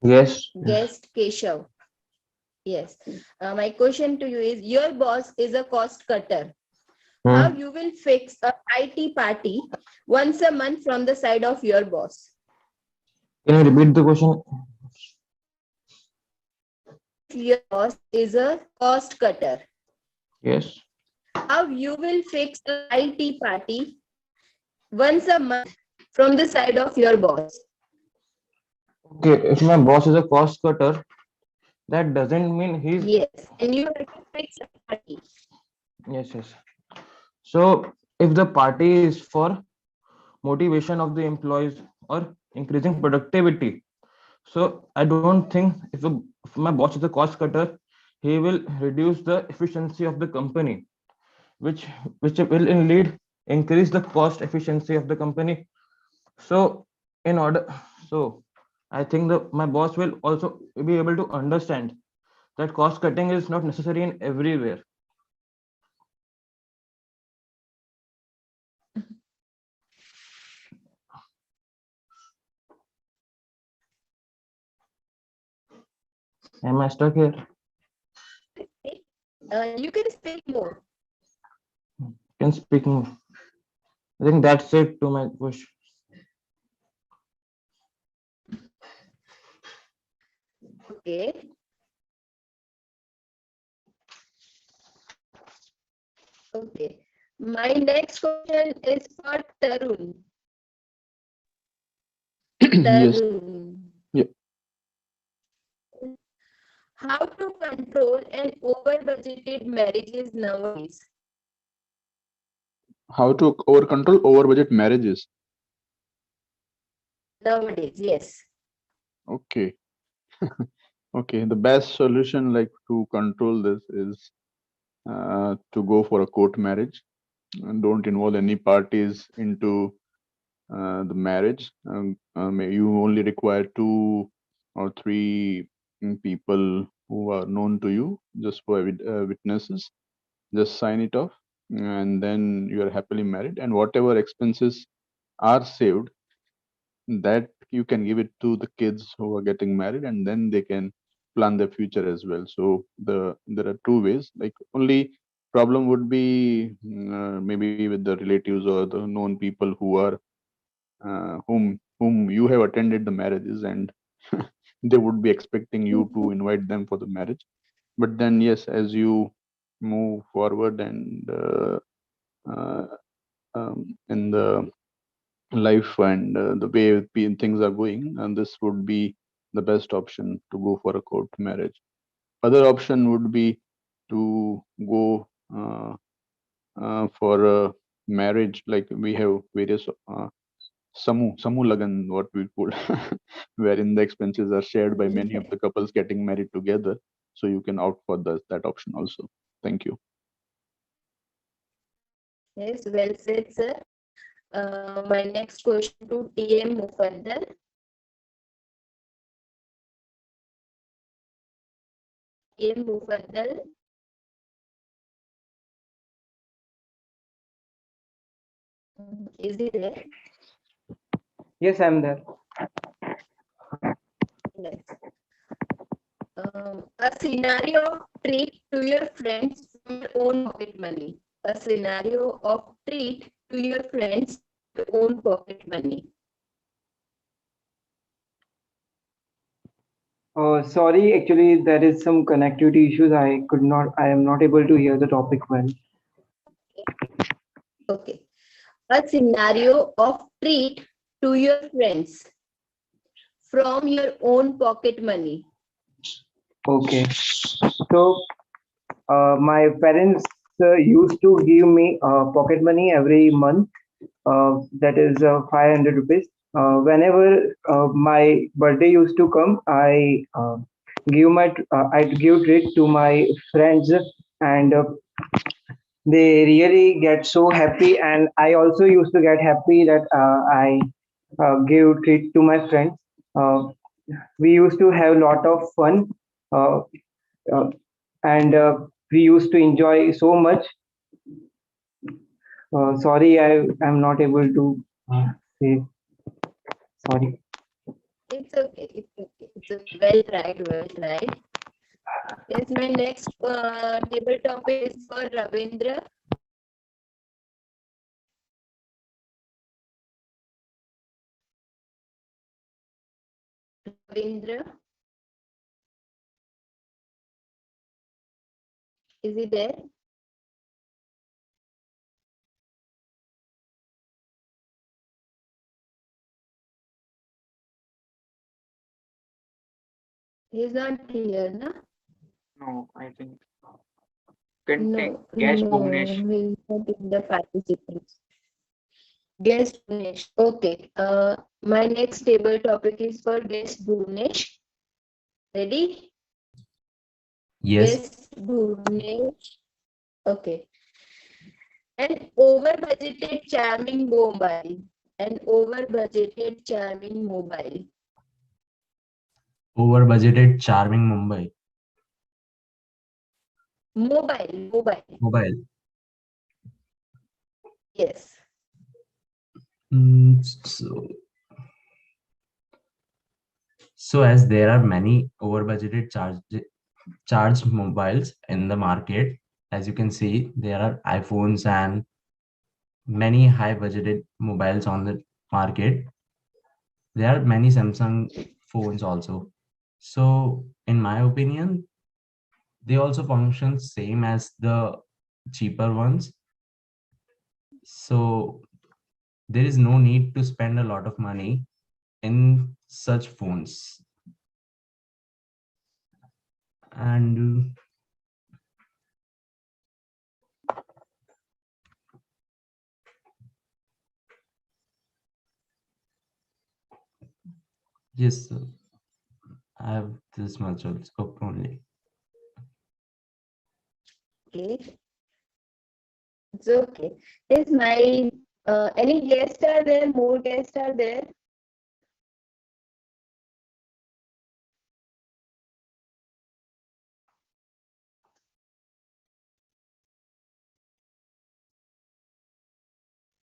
Yes. Guest Keshav. Yes. My question to you is, your boss is a cost cutter. How you will fix a IT party once a month from the side of your boss? Can you repeat the question? Your boss is a cost cutter. Yes. How you will fix a IT party once a month from the side of your boss? Okay, if my boss is a cost cutter, that doesn't mean he's... Yes, and you have to fix a party. Yes. So if the party is for motivation of the employees or increasing productivity, so I don't think if my boss is a cost cutter, he will reduce the efficiency of the company, which will in lead increase the cost efficiency of the company. So I think my boss will also be able to understand that cost cutting is not necessary in everywhere. Am I stuck here? You can speak more. Can speak more. I think that's it to my question. Okay. Okay. My next question is for Tarun. Yes. Tarun. Yeah. How to control an over-budgeted marriages nowadays? How to over control over budget marriages? Nowadays, yes. Okay. Okay. The best solution, like, to control this is to go for a court marriage and don't involve any parties into the marriage. You only require 2 or 3 people who are known to you, just for witnesses. Just sign it off, and then you are happily married. And whatever expenses are saved, that you can give it to the kids who are getting married, and then they can plan their future as well. So there are 2 ways. Like, only problem would be maybe with the relatives or the known people who are whom you have attended the marriages, and they would be expecting you to invite them for the marriage. But then yes, as you move forward and uh, in the life and the way things are going, and this would be the best option to go for a court marriage. Other option would be to go for a marriage, like we have various Samu Lagan, what we call, wherein the expenses are shared by many of the couples getting married together. So you can opt for that option also. Thank you. Yes, well said, sir. My next question to TM Mufaddal. TM Mufaddal. Is he there? Yes, I'm there. Yes. A scenario of treat to your friends from your own pocket money. A scenario of treat to your friends from your own pocket money. Sorry, actually, there is some connectivity issues. I am not able to hear the topic well. Okay. A scenario of treat to your friends from your own pocket money. Okay. So, my parents used to give me pocket money every month. That is 500 rupees. Whenever my birthday used to come, I'd give treat to my friends, and they really get so happy. And I also used to get happy that I give treat to my friends. Uh, we used to have a lot of fun, uh, uh, and we used to enjoy so much. Sorry, I am not able to say. Sorry. It's okay. It's okay. It's a well tried. Well tried. Yes, my next table topic is for Ravindra. Ravindra. Is he there? He's not here, no? No, I think. Can take No, guest no, Bhuvnesh. he's not in the participants. Guest Bhunesh. Okay. My next table topic is for guest Bhunesh. Ready? Yes. Guest Bhunesh. Okay. An over budgeted charming mobile. An over budgeted charming mobile. Over budgeted charming Mumbai. Mobile. Yes. So as there are many over budgeted charged mobiles in the market, as you can see, there are iPhones and many high budgeted mobiles on the market. There are many Samsung phones also. So in my opinion, they also function same as the cheaper ones. So there is no need to spend a lot of money in such phones. And yes, sir. I have this much also only. Okay. It's okay. Is my any guests are there? More guests are there?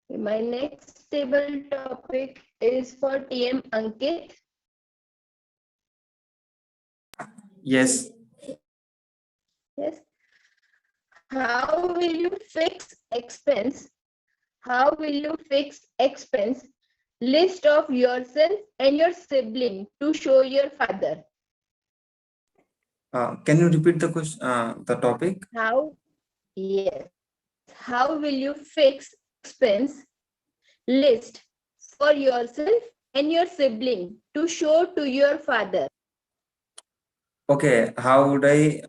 My next table topic is for TM Ankit. Yes. Yes. How will you fix expense? How will you fix expense List of yourself and your sibling to show your father. Can you repeat the question, the topic? How? Yes. How will you fix expense list for yourself and your sibling to show to your father? Okay, how would I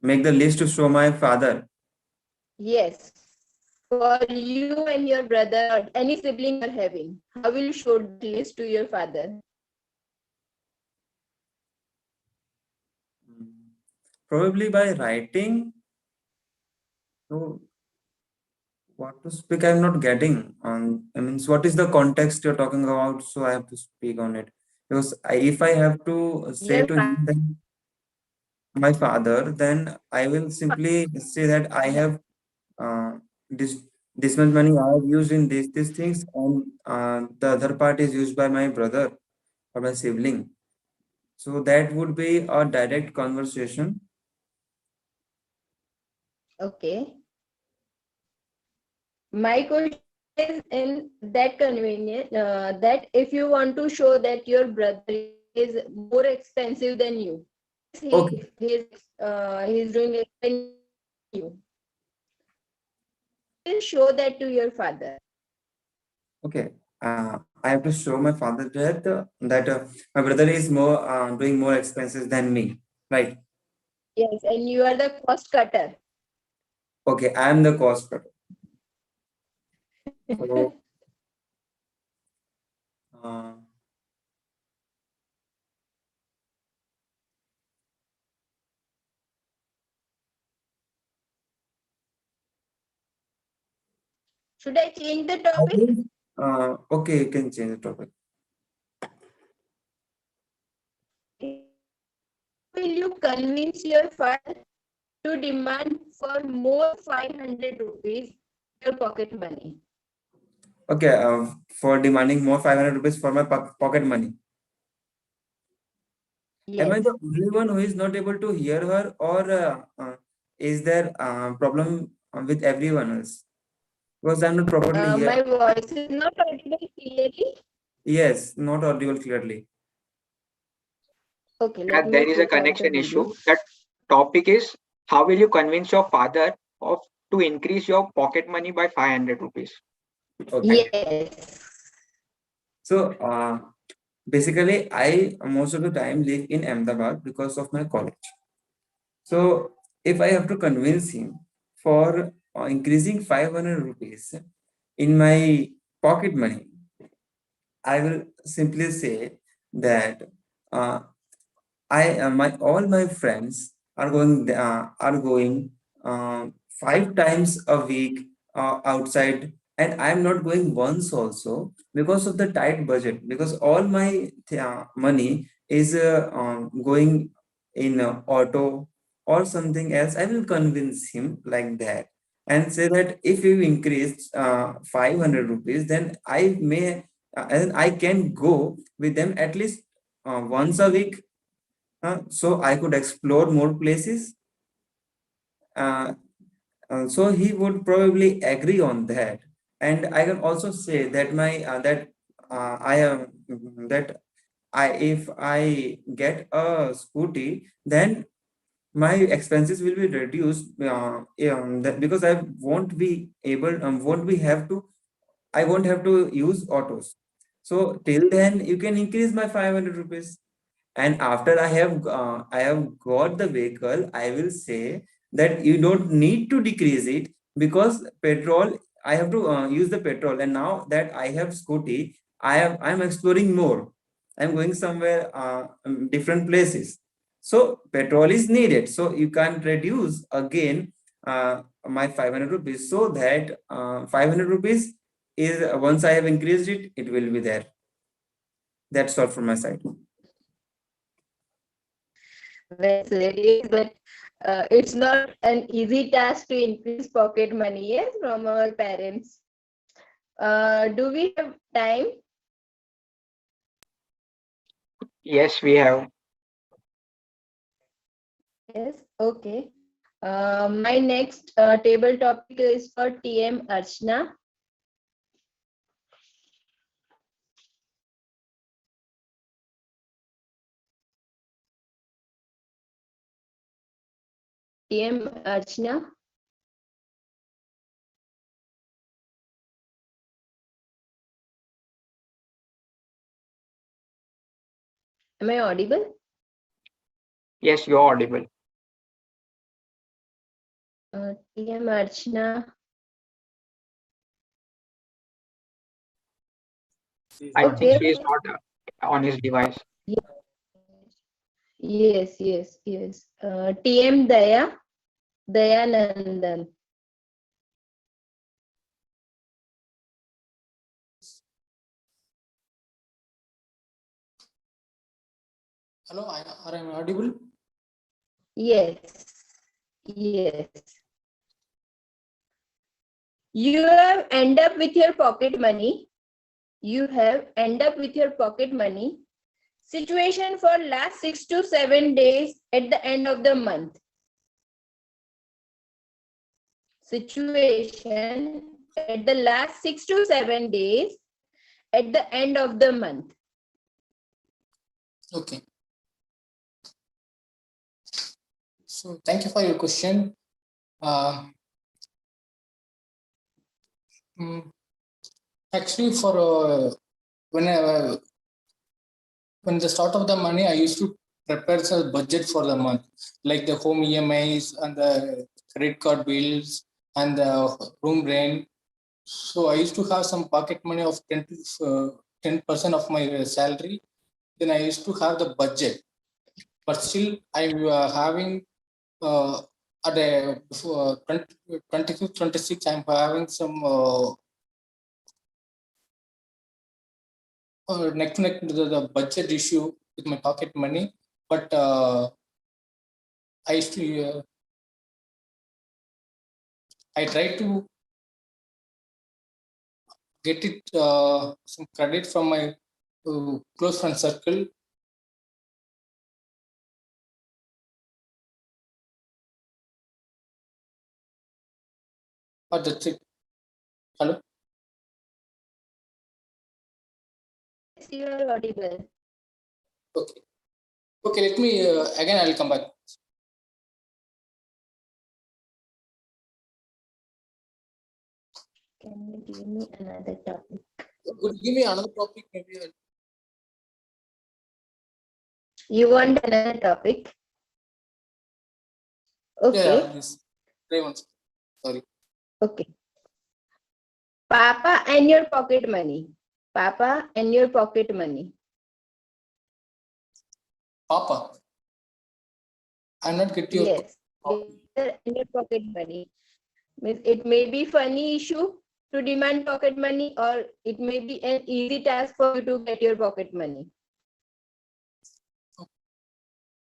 make the list to show my father? Yes. For you and your brother or any sibling you're having, how will you show the list to your father? Probably by writing. So what to speak? I'm not getting on. I mean, what is the context you're talking about? So I have to speak on it because if I have to say Your to him then my father, then I will simply say that I have this much money I have used in these things, and the other part is used by my brother or my sibling. So that would be a direct conversation. Okay. My question is in that convenient that if you want to show that your brother is more expensive than you, Okay. he's doing it than you. Will show that to your father. Okay. I have to show my father that my brother is more doing more expenses than me, right? Yes, and you are the cost cutter. Okay, I am the cost cutter. So, uh, Should I change the I topic? think, okay, you can change the topic. Will you convince your father to demand for more 500 rupees your pocket money? Okay, for demanding more 500 rupees for my pocket money. Am I Yes. the only one who is not able to hear her, or is there a problem with everyone else? Because I'm not properly here. My voice is not audible clearly. Yes, not audible clearly. Okay, Yeah, let me there is a put out the connection issue. video. That topic is how will you convince your father of to increase your pocket money by 500 rupees? Okay. Yes. So basically, I most of the time live in Ahmedabad because of my college. So if I have to convince him for increasing 500 rupees in my pocket money, I will simply say that uh, my all my friends are going 5 times a week outside, and I'm not going once also because of the tight budget, because all my money is going in auto or something else. I will convince him like that and say that if you increase 500 rupees, then I may and I can go with them at least once a week, so I could explore more places. Uh, so he would probably agree on that, and I can also say that my that I am that I if I get a scooty, then my expenses will be reduced. Because I won't be able won't be have to I won't have to use autos. So till then, you can increase my 500 rupees. And after I have got the vehicle, I will say that you don't need to decrease it, because petrol, I have to use the petrol. And now that I have scooty, I'm exploring more. I'm going somewhere different places. So petrol is needed. So you can reduce again my 500 rupees, so that 500 rupees is once I have increased it, it will be there. That's all from my side. Well said, yes, but it's not an easy task to increase pocket money, yes, from our parents. Do we have time? Yes, we have. Yes, okay. My next table topic is for TM Archana. TM Archana. Am I audible? Yes, you're audible. TM Archana. I think he is not on his device. Yes. TM Daya. Dayanandan. Hello, are I audible? Yes. You have end up with your pocket money. Situation for last 6 to 7 days at the end of the month. Situation at the last 6 to 7 days at the end of the month. Okay. So thank you for your question. Actually, for when the start of the money, I used to prepare a budget for the month, like the home EMIs and the credit card bills and the room rent. So I used to have some pocket money of 10% of my salary. Then I used to have the budget, but still I'm having at a 25, 26, I'm having some neck to neck the budget issue with my pocket money, but I used to I try to get it some credit from my close friend circle. But that's it. Hello. Yes, you are audible. Okay. Okay. Let me again. I'll come back. Can you give me another topic? Could you give me another topic? Maybe. You want another topic? Okay. Yeah. Yes. Try once. Sorry. Okay. Papa and your pocket money. Papa and your pocket money. Papa. I'm not getting your. Yes. And your pocket money. It may be funny issue to demand pocket money, or it may be an easy task for you to get your pocket money.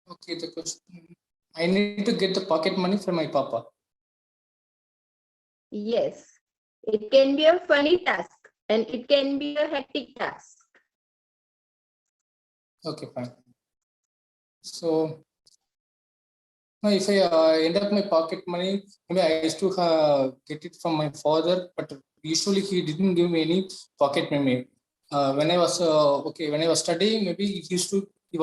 Okay. The question. I need to get the pocket money from my papa. Yes. It can be a funny task and it can be a hectic task. Okay, fine. So no, if I end up my pocket money, maybe I used to get it from my father, but usually he didn't give me any pocket money. When I was when I was studying, maybe he used to give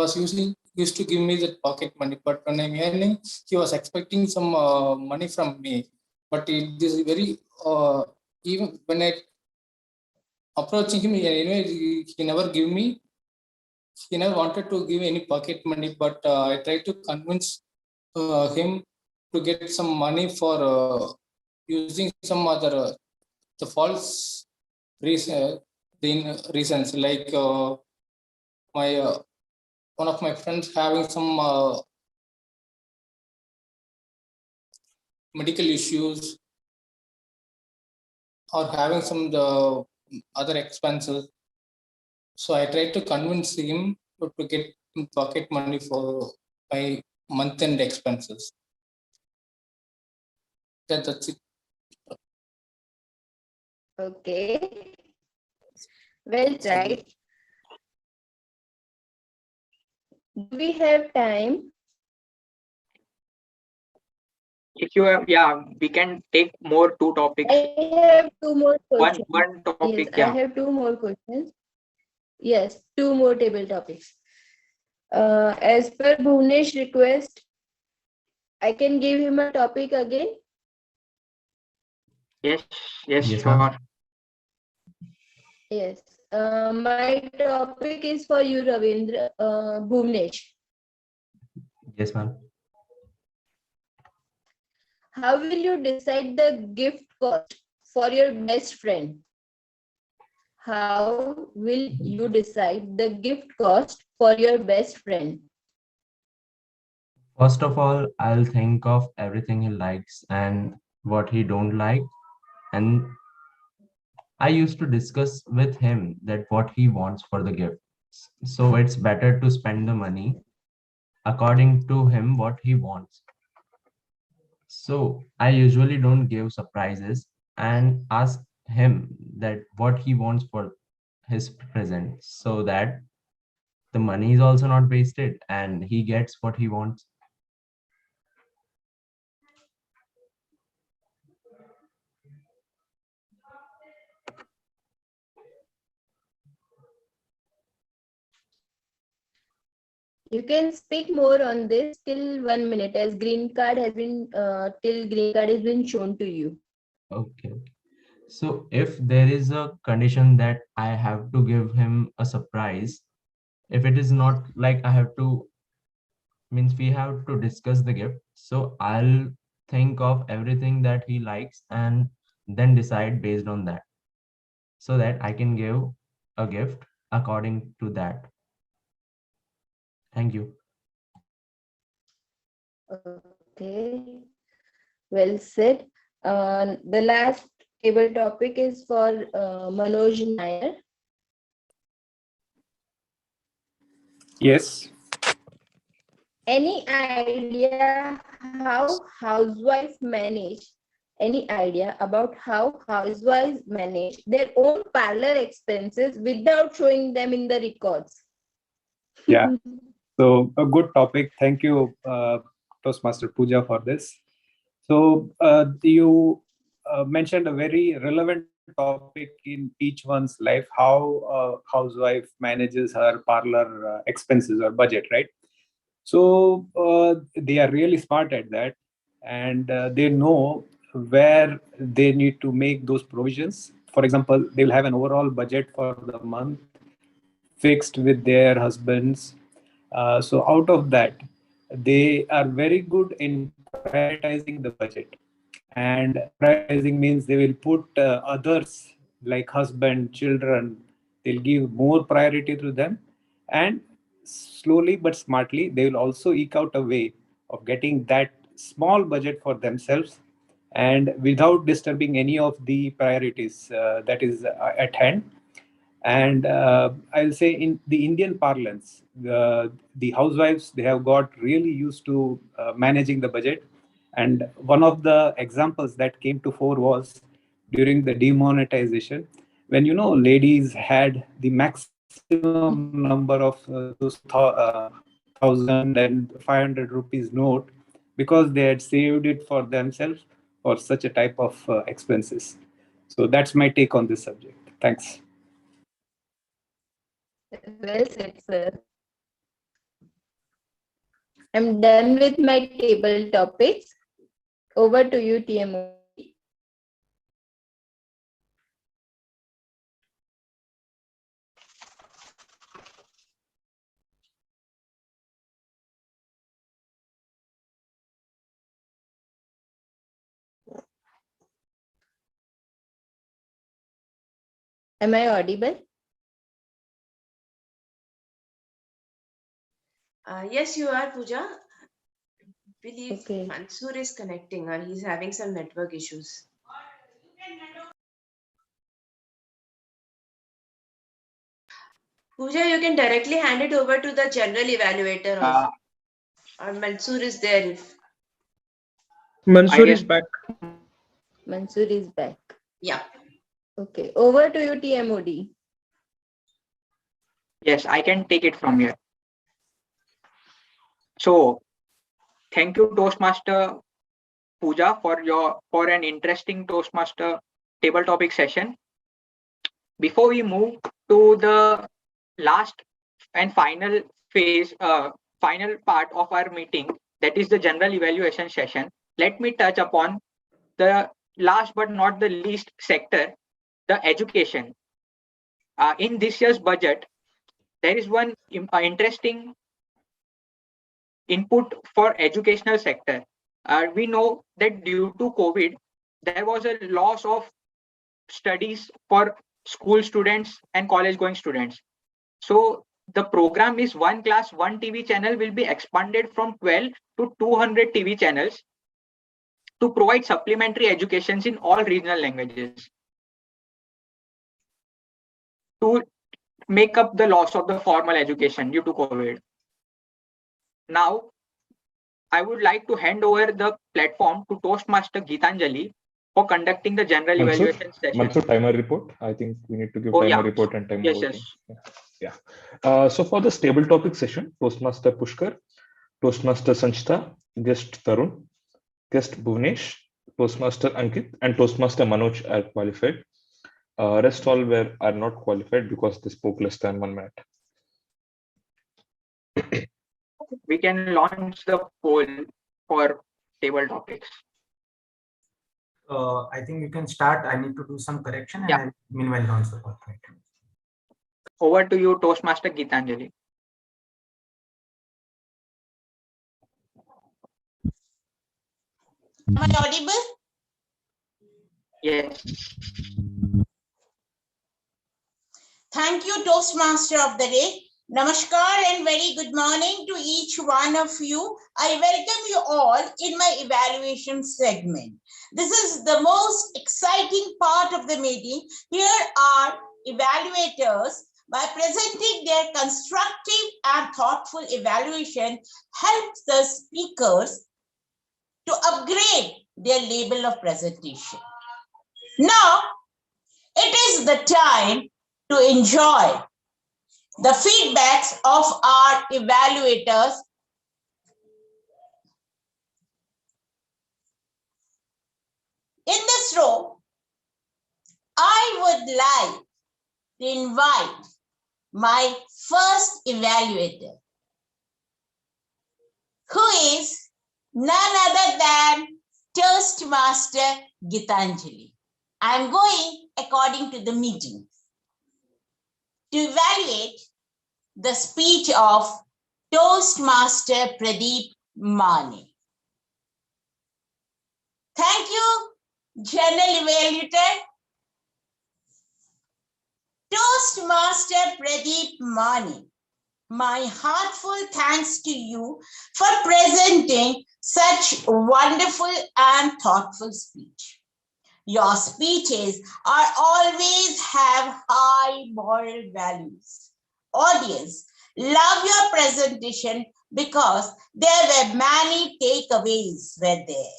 me the pocket money. But when I'm earning, he was expecting some money from me. But it is very even when I approaching him, anyway, he never give me. He never wanted to give any pocket money, but I tried to convince him to get some money for using some other the false reasons, like my one of my friends having some medical issues or having some the other expenses. So I tried to convince him to get pocket money for my month-end expenses. That's it. Okay. Well tried. Do we have time? If you have, yeah, we can take more 2 topics. I have 2 more questions. One topic, yes, yeah. I have 2 more questions. Yes, 2 more table topics. As per Bhuvnesh request, I can give him a topic again. Yes, yes, Yes, sure. ma'am. Yes. My topic is for you, Ravindra. Bhuvnesh. Yes, ma'am. How will you decide the gift cost for your best friend? How will you decide the gift cost for your best friend? First of all, I'll think of everything he likes and what he don't like. And I used to discuss with him that what he wants for the gift. So it's better to spend the money according to him what he wants. So I usually don't give surprises and ask him that what he wants for his present so that the money is also not wasted and he gets what he wants. You can speak more on this till 1 minute, as green card has been till green card has been shown to you. Okay. So if there is a condition that I have to give him a surprise, if it is not like I have to, means we have to discuss the gift. So I'll think of everything that he likes and then decide based on that so that I can give a gift according to that. Thank you. Okay, well said. The last table topic is for Manoj Nair. Yes. Any idea how housewives manage? Any idea about how housewives manage their own parlor expenses without showing them in the records? Yeah. So a good topic. Thank you, Toastmaster Pooja, for this. So you mentioned a very relevant topic in each one's life, how a housewife manages her parlor expenses or budget, right? So they are really smart at that, and they know where they need to make those provisions. For example, they will have an overall budget for the month fixed with their husbands. So out of that, they are very good in prioritizing the budget. And prioritizing means they will put others like husband, children, they'll give more priority to them. And slowly but smartly, they will also eke out a way of getting that small budget for themselves and without disturbing any of the priorities that is at hand. And I'll say in the Indian parlance, the housewives, they have got really used to managing the budget. And one of the examples that came to fore was during the demonetization, when ladies had the maximum number of those 1,500 rupees note because they had saved it for themselves for such a type of expenses. So that's my take on this subject. Thanks. Well said, sir. I'm done with my table topics. Over to you, TMO. Am I audible? Yes, you are, Pooja. Believe Mansoor is connecting or he's having some network issues. Pooja, you can directly hand it over to the general evaluator also. Or Mansoor is there if. Mansoor is back. Mansoor is back. Yeah. Okay, over to you, TMOD. Yes, I can take it from here. So, thank you, Toastmaster Pooja, for an interesting Toastmaster table topic session. Before we move to the last and final phase, final part of our meeting, that is the general evaluation session, let me touch upon the last but not the least sector, the education. In this year's budget, there is one interesting input for educational sector. We know that due to COVID, there was a loss of studies for school students and college going students. So the program is one class, one TV channel will be expanded from 12 to 200 TV channels to provide supplementary educations in all regional languages to make up the loss of the formal education due to COVID. Now, I would like to hand over the platform to Toastmaster Geetanjali for conducting the general evaluation session. Mansur, timer report. I think we need to give timer report and timer voting. Yeah. So for this table topic session, Toastmaster Pushkar, Toastmaster Sanchita, guest Tarun, guest Bhuvnesh, Toastmaster Ankit, and Toastmaster Manoj are qualified. Rest all are not qualified because they spoke less than 1 minute. We can launch the poll for table topics. I think you can start. I need to do some correction and I'll meanwhile launch the poll. Over to you, Toastmaster Geetanjali. Am I audible? Yes. Thank you, Toastmaster of the day. Namaskar and very good morning to each one of you. I welcome you all in my evaluation segment. This is the most exciting part of the meeting. Here are evaluators by presenting their constructive and thoughtful evaluation helps the speakers to upgrade their level of presentation. Now, it is the time to enjoy the feedbacks of our evaluators. In this row, I would like to invite my first evaluator, who is none other than Toastmaster Geetanjali. I am going according to the meeting to evaluate the speech of Toastmaster Pradeep Mane. Thank you, General Evaluator. Toastmaster Pradeep Mane, my heartfelt thanks to you for presenting such wonderful and thoughtful speech. Your speeches are always have high moral values. Audience, love your presentation because there were many takeaways were there.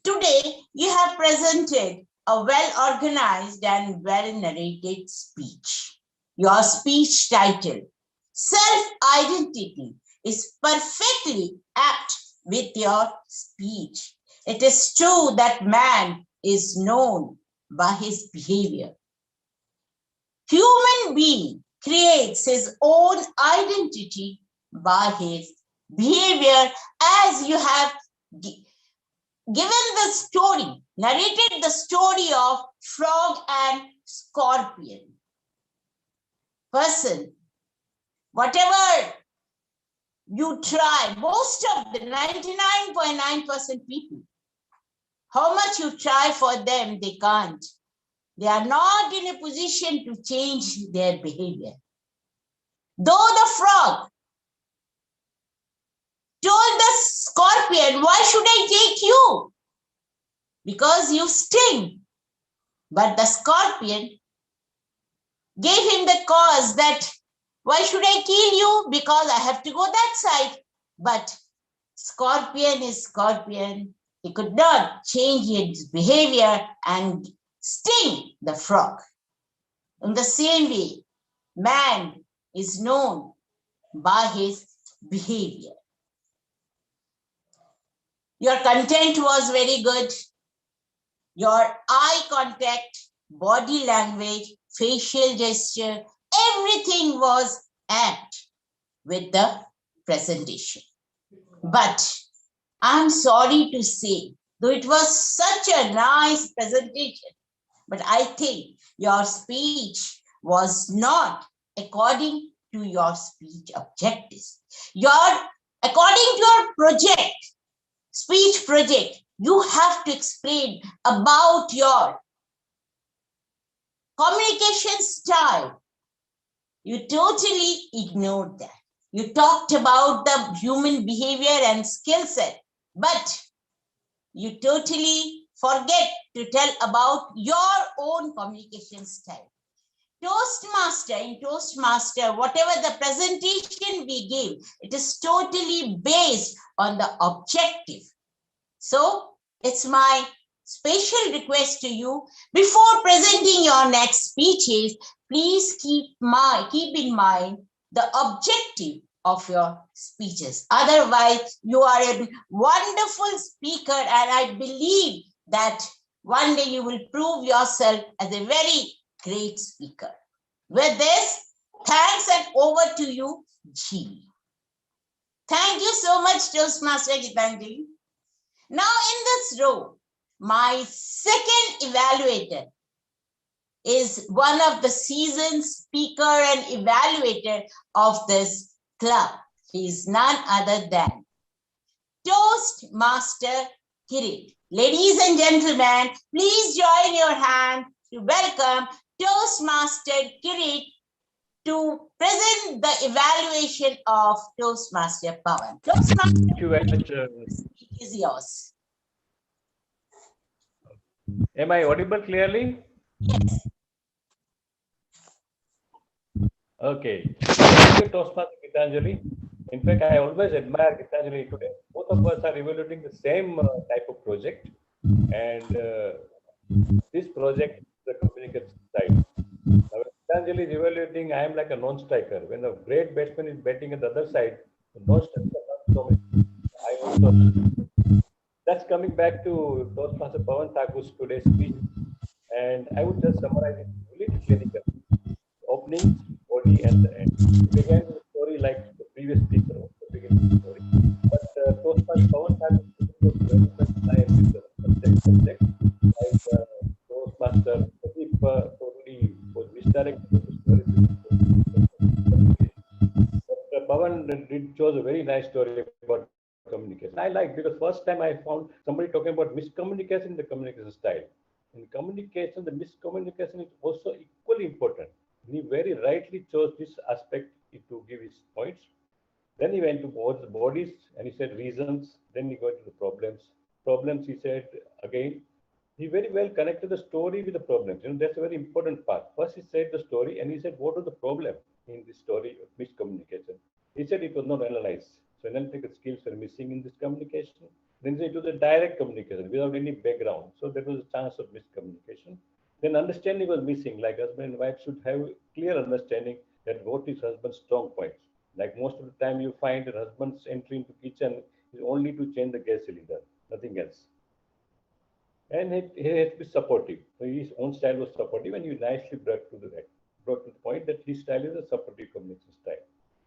Today, you have presented a well-organized and well-narrated speech. Your speech title, Self-Identity, is perfectly apt with your speech. It is true that man is known by his behavior. Human being creates his own identity by his behavior, as you have given the story, narrated the story of frog and scorpion. Person, whatever you try, most of the 99.9% people, how much you try for them, they can't. They are not in a position to change their behavior. Though the frog told the scorpion, why should I take you? Because you sting. But the scorpion gave him the cause that, why should I kill you? Because I have to go that side. But scorpion is scorpion. He could not change his behavior and sting the frog. In the same way, man is known by his behavior. Your content was very good. Your eye contact, body language, facial gesture, everything was apt with the presentation. But I'm sorry to say, though it was such a nice presentation, but I think your speech was not according to your speech objectives. According to your speech project, you have to explain about your communication style. You totally ignored that. You talked about the human behavior and skill set, but you totally forget to tell about your own communication style. In Toastmaster, whatever the presentation we gave, it is totally based on the objective. So it's my special request to you, before presenting your next speeches, please keep in mind the objective of your speeches. Otherwise, you are a wonderful speaker, and I believe that one day you will prove yourself as a very great speaker. With this, thanks, and over to you, G. Thank you so much, Toastmaster Gitanjali. Now in this row, my second evaluator is one of the seasoned speaker and evaluator of this club. He is none other than Toastmaster Kirit. Ladies and gentlemen, please join your hand to welcome Toastmaster Kirit to present the evaluation of Toastmaster Pawan. Toastmaster, Thank you very much. is yours. Am I audible clearly? Yes. Okay. Thank you, Toastmaster Gitanjali. In fact, I always admire Gitanjali today. Both of us are evaluating the same type of project, and this project is the communication side. Now, Gitanjali is evaluating, I am like a non-striker. When a great batsman is batting at the other side, the non-striker does so much. I also. That's coming back to Toastmaster Pawan Thakur's today's speech, and I would just summarize it really clinical. Opening, body, and the end. He began with a story like the previous speaker also began with the story. But Toastmaster Pawan Thakur was very much time with the subject. Like Toastmaster Pradeep totally was misdirected with the story. But Pawan did chose a very nice story about communication. I like, because first time I found somebody talking about miscommunication in the communication style. In communication, the miscommunication is also equally important. He very rightly chose this aspect to give his points. Then he went to both the bodies and he said reasons. Then he got to the problems. Problems, he said again. He very well connected the story with the problems. That's a very important part. First, he said the story and he said, what was the problem in this story of miscommunication? He said it was not analyzed. So analytical skills were missing in this communication. Then it was a direct communication without any background. So there was a chance of miscommunication. Then understanding was missing, like husband and wife should have clear understanding that what is husband's strong points. Like most of the time you find that husband's entry into kitchen is only to change the gas cylinder, nothing else. And he has to be supportive. So his own style was supportive, and he nicely brought to the point that his style is a supportive communication style.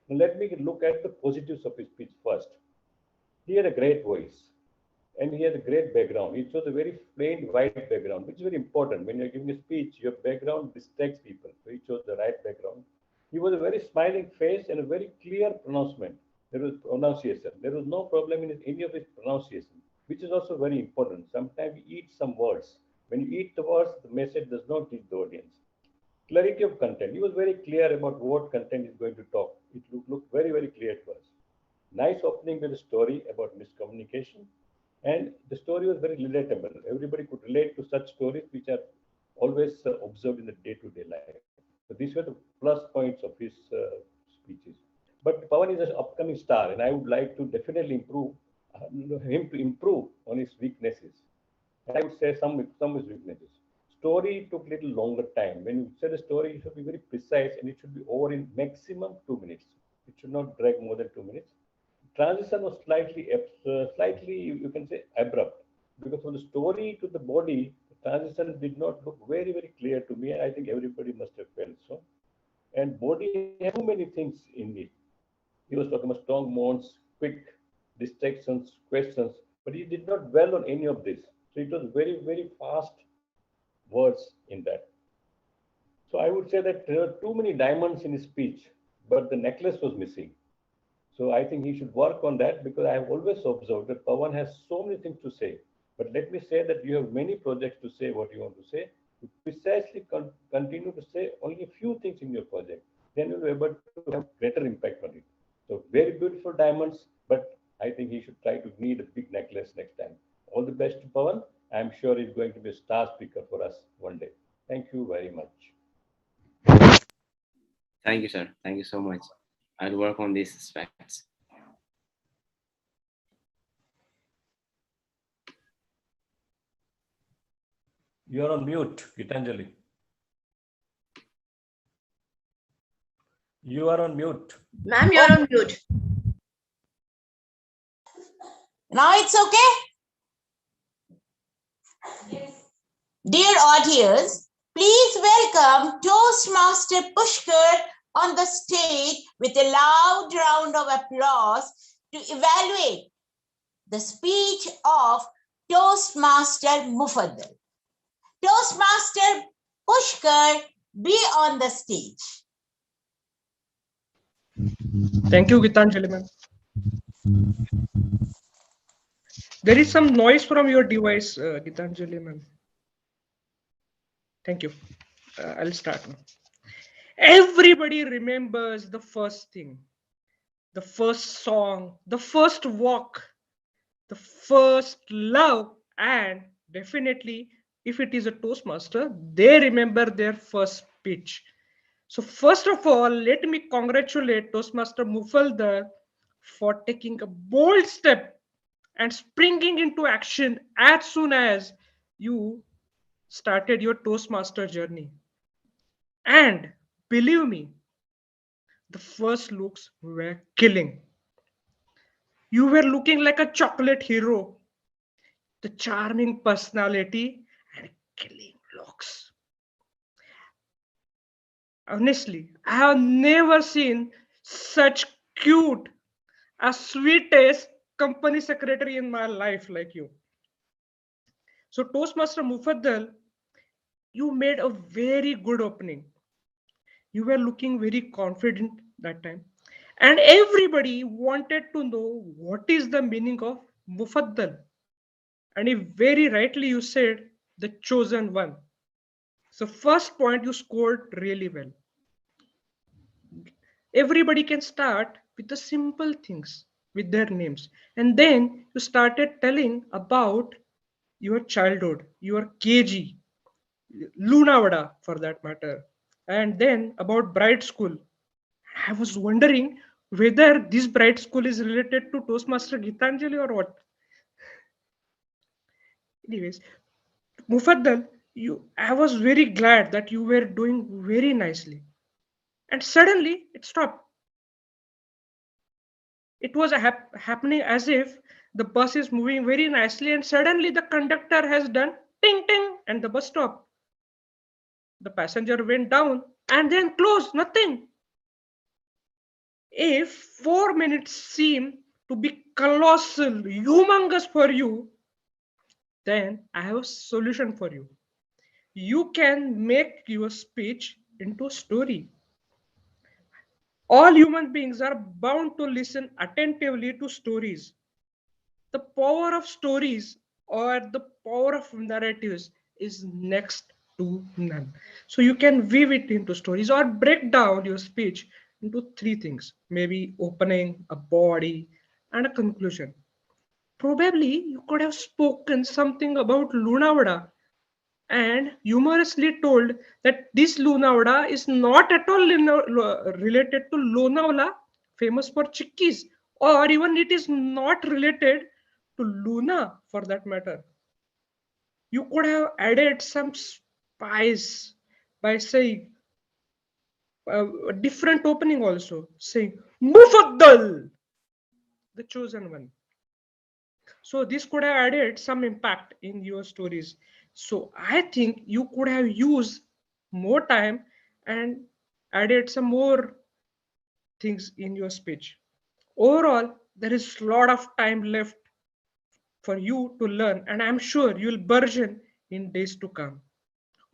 Now let me look at the positives of his speech first. He had a great voice, and he has a great background. It was a very plain white background, which is very important. When you're giving a speech, your background distracts people. So he chose the right background. He was a very smiling face and a very clear pronouncement. There was pronunciation. There was no problem in any of his pronunciation, which is also very important. Sometimes you eat some words. When you eat the words, the message does not reach the audience. Clarity of content. He was very clear about what content is going to talk. It looked very, very clear to us. Nice opening with a story about miscommunication. And the story was very relatable. Everybody could relate to such stories which are always observed in the day-to-day life. So these were the plus points of his speeches. But Pawan is an upcoming star, and I would like to definitely improve him to improve on his weaknesses. And I would say some of his weaknesses. Story took little longer time. When you say the story, it should be very precise, and it should be over in maximum 2 minutes. It should not drag more than 2 minutes. Transition was slightly, you can say, abrupt, because from the story to the body, the transition did not look very, very clear to me. I think everybody must have felt so. And body had too many things in it. He was talking about strong bonds, quick distractions, questions, but he did not dwell on any of this. So it was very, very fast words in that. So I would say that there are too many diamonds in his speech, but the necklace was missing. So I think he should work on that, because I have always observed that Pawan has so many things to say. But let me say that you have many projects to say what you want to say. You precisely continue to say only a few things in your project. Then you'll be able to have greater impact on it. So very beautiful diamonds, but I think he should try to need a big necklace next time. All the best to Pawan. I'm sure he's going to be a star speaker for us one day. Thank you very much. Thank you, sir. Thank you so much. I'll work on these aspects. You are on mute, Gitanjali. You are on mute. Ma'am, you're on mute. Now it's okay? Dear audience, please welcome Toastmaster Pushkar on the stage with a loud round of applause to evaluate the speech of Toastmaster Mufaddal. Toastmaster Pushkar, be on the stage. Thank you, Gitanjali ma'am. There is some noise from your device, Gitanjali ma'am. Thank you. I'll start now. Everybody remembers the first thing, the first song, the first walk, the first love, and definitely, if it is a Toastmaster, they remember their first speech. So first of all, let me congratulate Toastmaster Mufaddal for taking a bold step and springing into action as soon as you started your Toastmaster journey. And believe me, the first looks were killing. You were looking like a chocolate hero, the charming personality and killing looks. Honestly, I have never seen such cute, as sweetest company secretary in my life like you. So Toastmaster Mufaddal, you made a very good opening. You were looking very confident that time. And everybody wanted to know what is the meaning of Mufaddal. And if very rightly you said the chosen one. So first point you scored really well. Everybody can start with the simple things with their names. And then you started telling about your childhood, your KG, Lunavada for that matter, and then about Bright School. I was wondering whether this Bright School is related to Toastmaster Gitanjali or what. Anyways, Mufaddal, I was very glad that you were doing very nicely. And suddenly it stopped. It was happening as if the bus is moving very nicely and suddenly the conductor has done ting ting and the bus stopped. The passenger went down and then closed, nothing. If 4 minutes seem to be colossal, humongous for you, then I have a solution for you. You can make your speech into a story. All human beings are bound to listen attentively to stories. The power of stories or the power of narratives is next to none. So you can weave it into stories or break down your speech into three things, maybe opening, a body, and a conclusion. Probably you could have spoken something about Lunavada and humorously told that this Lunavada is not at all related to Lonavala, famous for chikkis, or even it is not related to Luna for that matter. You could have added some spice by saying a different opening also, saying Mufaddal, the chosen one. So this could have added some impact in your stories. So I think you could have used more time and added some more things in your speech. Overall, there is a lot of time left for you to learn, and I'm sure you'll burgeon in days to come.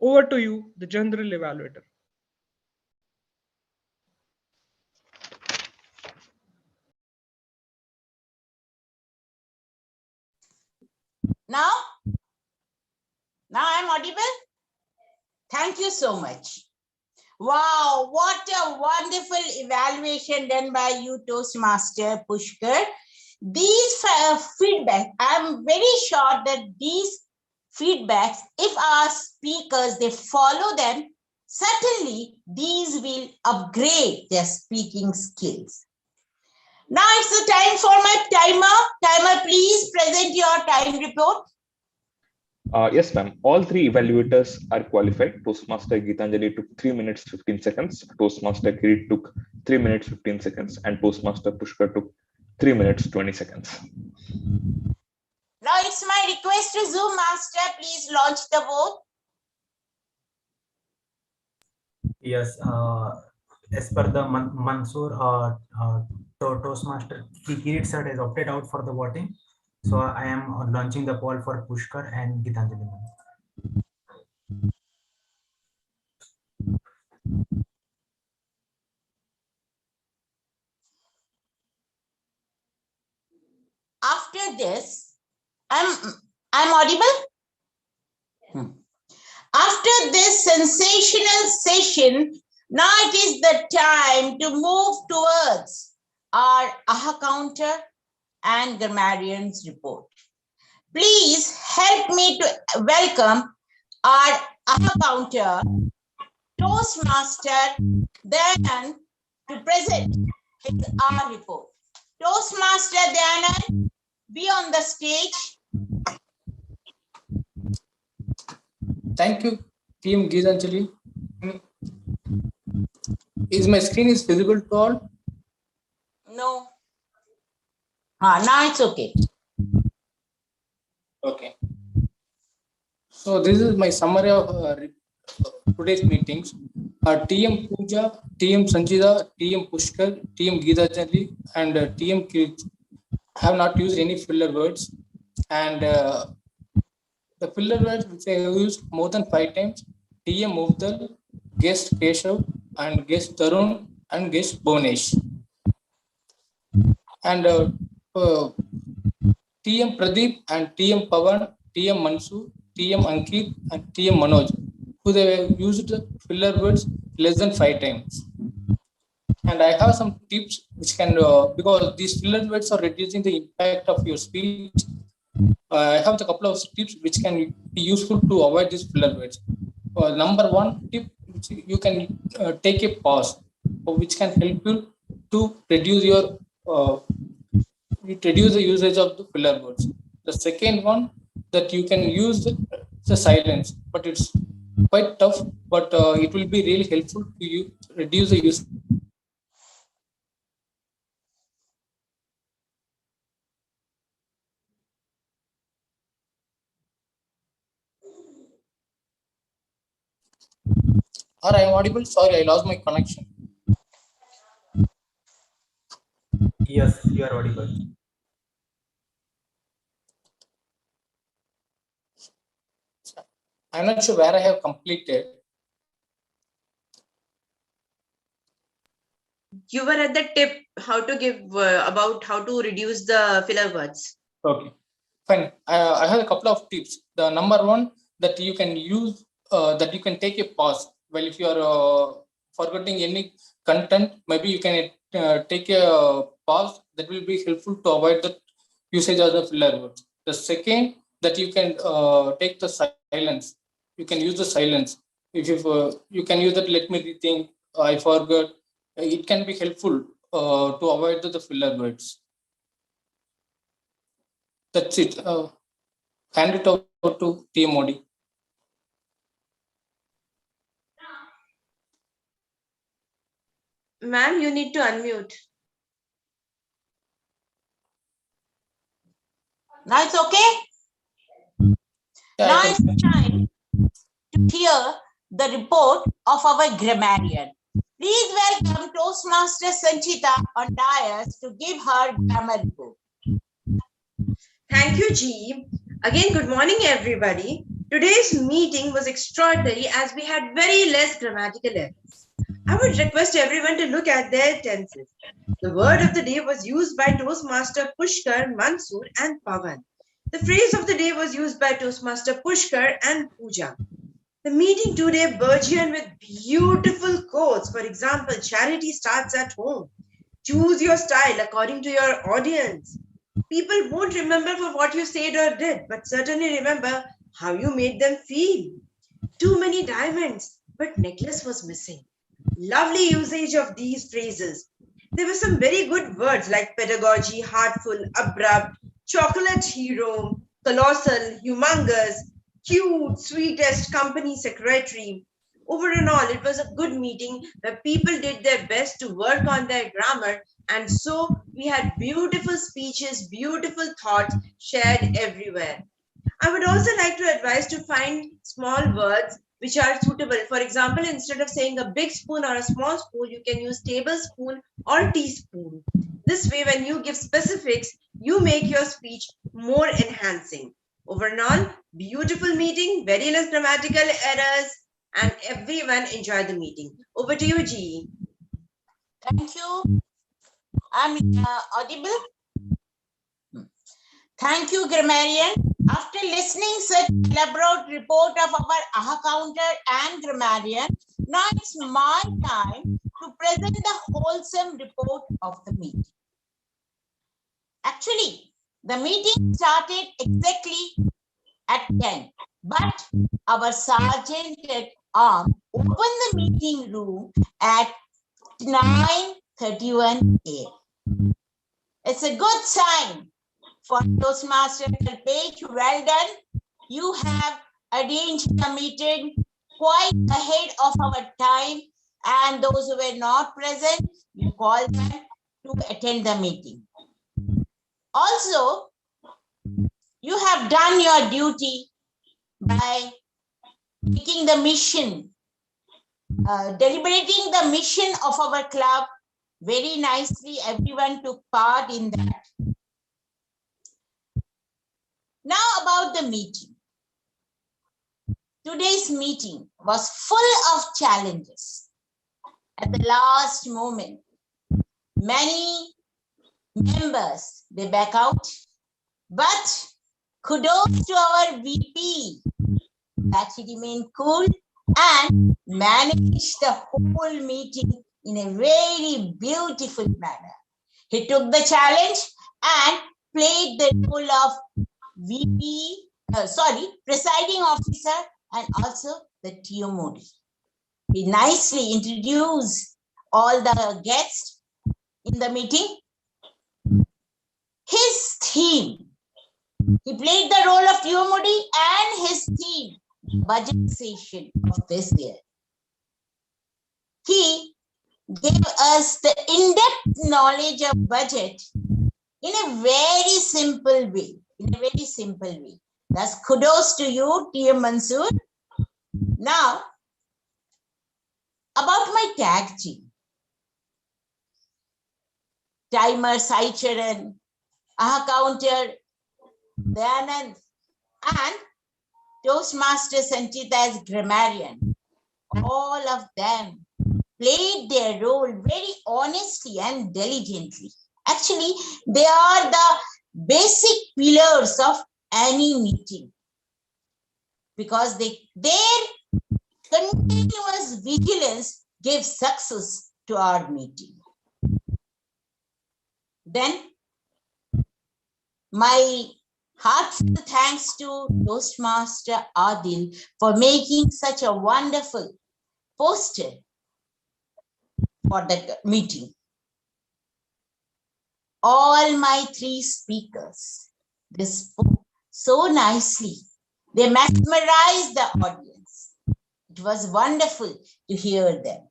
Over to you, the general evaluator. Now I'm audible? Thank you so much. Wow, what a wonderful evaluation done by you, Toastmaster Pushkar. These feedback, I'm very sure that these feedbacks, if our speakers, they follow them, certainly these will upgrade their speaking skills. Now it's the time for my timer. Timer, please present your time report. Yes, ma'am. All three evaluators are qualified. Toastmaster Geetanjali took 3 minutes 15 seconds. Toastmaster Kirit took 3 minutes 15 seconds, and Toastmaster Pushkar took 3 minutes 20 seconds. Now it's my request to Zoom Master, please launch the vote. Yes, as per the Mansoor, Toastmaster Kirit sir has opted out for the voting. So I am launching the poll for Pushkar and Geetanjali. After this, I'm audible? After this sensational session, now it is the time to move towards our AHA counter and grammarian's report. Please help me to welcome our AHA counter, Toastmaster, Dayanand, to present his AHA report. Toastmaster Dayanand, be on the stage. Thank you, Team Geetanjali. Is my screen is visible to all? No. Now it's okay. Okay. So this is my summary of today's meetings. TM Pooja, TM Sanjida, TM Pushkar, TM Geetanjali, and TM Kirit have not used any filler words. And the filler words which I have used more than 5 times, TM Muvdal, guest Keshav, and guest Tarun, and guest Bonesh. And TM Pradeep and TM Pavan, TM Mansoor, TM Ankit, and TM Manoj, who they have used filler words less than 5 times. And I have some tips which can, because these filler words are reducing the impact of your speech, I have a couple of tips which can be useful to avoid these filler words. Number one tip, you can take a pause, which can help you to reduce your reduce the usage of the filler words. The second one, that you can use the silence, but it's quite tough, but it will be really helpful to you reduce the use. Or I am audible? Sorry, I lost my connection. Yes, you are audible. I'm not sure where I have completed. You were at the tip how to give about how to reduce the filler words. Okay, fine. I have a couple of tips. The number one, that you can use, that you can take a pause. Well, if you are forgetting any content, maybe you can take a pause. That will be helpful to avoid the usage of the filler words. The second, that you can take the silence. You can use the silence. If you can use that, let me rethink, I forgot. It can be helpful to avoid the filler words. That's it. Hand it over to TM Modi. Ma'am, you need to unmute. Now it's okay? Now it's time to hear the report of our grammarian. Please welcome Toastmaster Sanchita on dais to give her grammar report. Thank you, G. Again, good morning, everybody. Today's meeting was extraordinary as we had very less grammatical errors. I would request everyone to look at their tenses. The word of the day was used by Toastmaster Pushkar, Mansoor, and Pavan. The phrase of the day was used by Toastmaster Pushkar and Pooja. The meeting today burgeoned with beautiful quotes. For example, charity starts at home. Choose your style according to your audience. People won't remember for what you said or did, but certainly remember how you made them feel. Too many diamonds, but necklace was missing. Lovely usage of these phrases. There were some very good words like pedagogy, heartful, abrupt, chocolate hero, colossal, humongous, cute, sweetest, company secretary. Over and all, it was a good meeting where people did their best to work on their grammar, and so we had beautiful speeches, beautiful thoughts shared everywhere. I would also like to advise to find small words which are suitable. For example, instead of saying a big spoon or a small spoon, you can use tablespoon or teaspoon. This way, when you give specifics, you make your speech more enhancing. Overall, beautiful meeting, very less grammatical errors, and everyone enjoyed the meeting. Over to you, G. Thank you. I'm audible. Thank you, grammarian. After listening such elaborate report of our AHA counter and grammarian, now it's my time to present the wholesome report of the meeting. Actually, the meeting started exactly at 10, but our sergeant at arms opened the meeting room at 9:31 a.m. It's a good sign for Toastmaster Pradeep. Well done. You have arranged the meeting quite ahead of our time, and those who were not present, you call them to attend the meeting. Also, you have done your duty by taking the mission, deliberating the mission of our club very nicely. Everyone took part in that. Now about the meeting. Today's meeting was full of challenges. At the last moment, many members, they back out, but kudos to our VP that he remained cool and managed the whole meeting in a very beautiful manner. He took the challenge and played the role of presiding officer and also the TMOD. He nicely introduced all the guests in the meeting. His theme, he played the role of TMOD and his theme, budget session of this year. He gave us the in-depth knowledge of budget in a very simple way. Thus, kudos to you, TM Mansoor. Now, about my tag team. Timer, Saicharan, AHA counter, Dayanand, and Toastmaster Sanchita as grammarian. All of them played their role very honestly and diligently. Actually, they are the basic pillars of any meeting because their continuous vigilance gives success to our meeting. Then, my heartfelt thanks to Toastmaster Adil for making such a wonderful poster for the meeting. All my three speakers, they spoke so nicely. They mesmerized the audience. It was wonderful to hear them.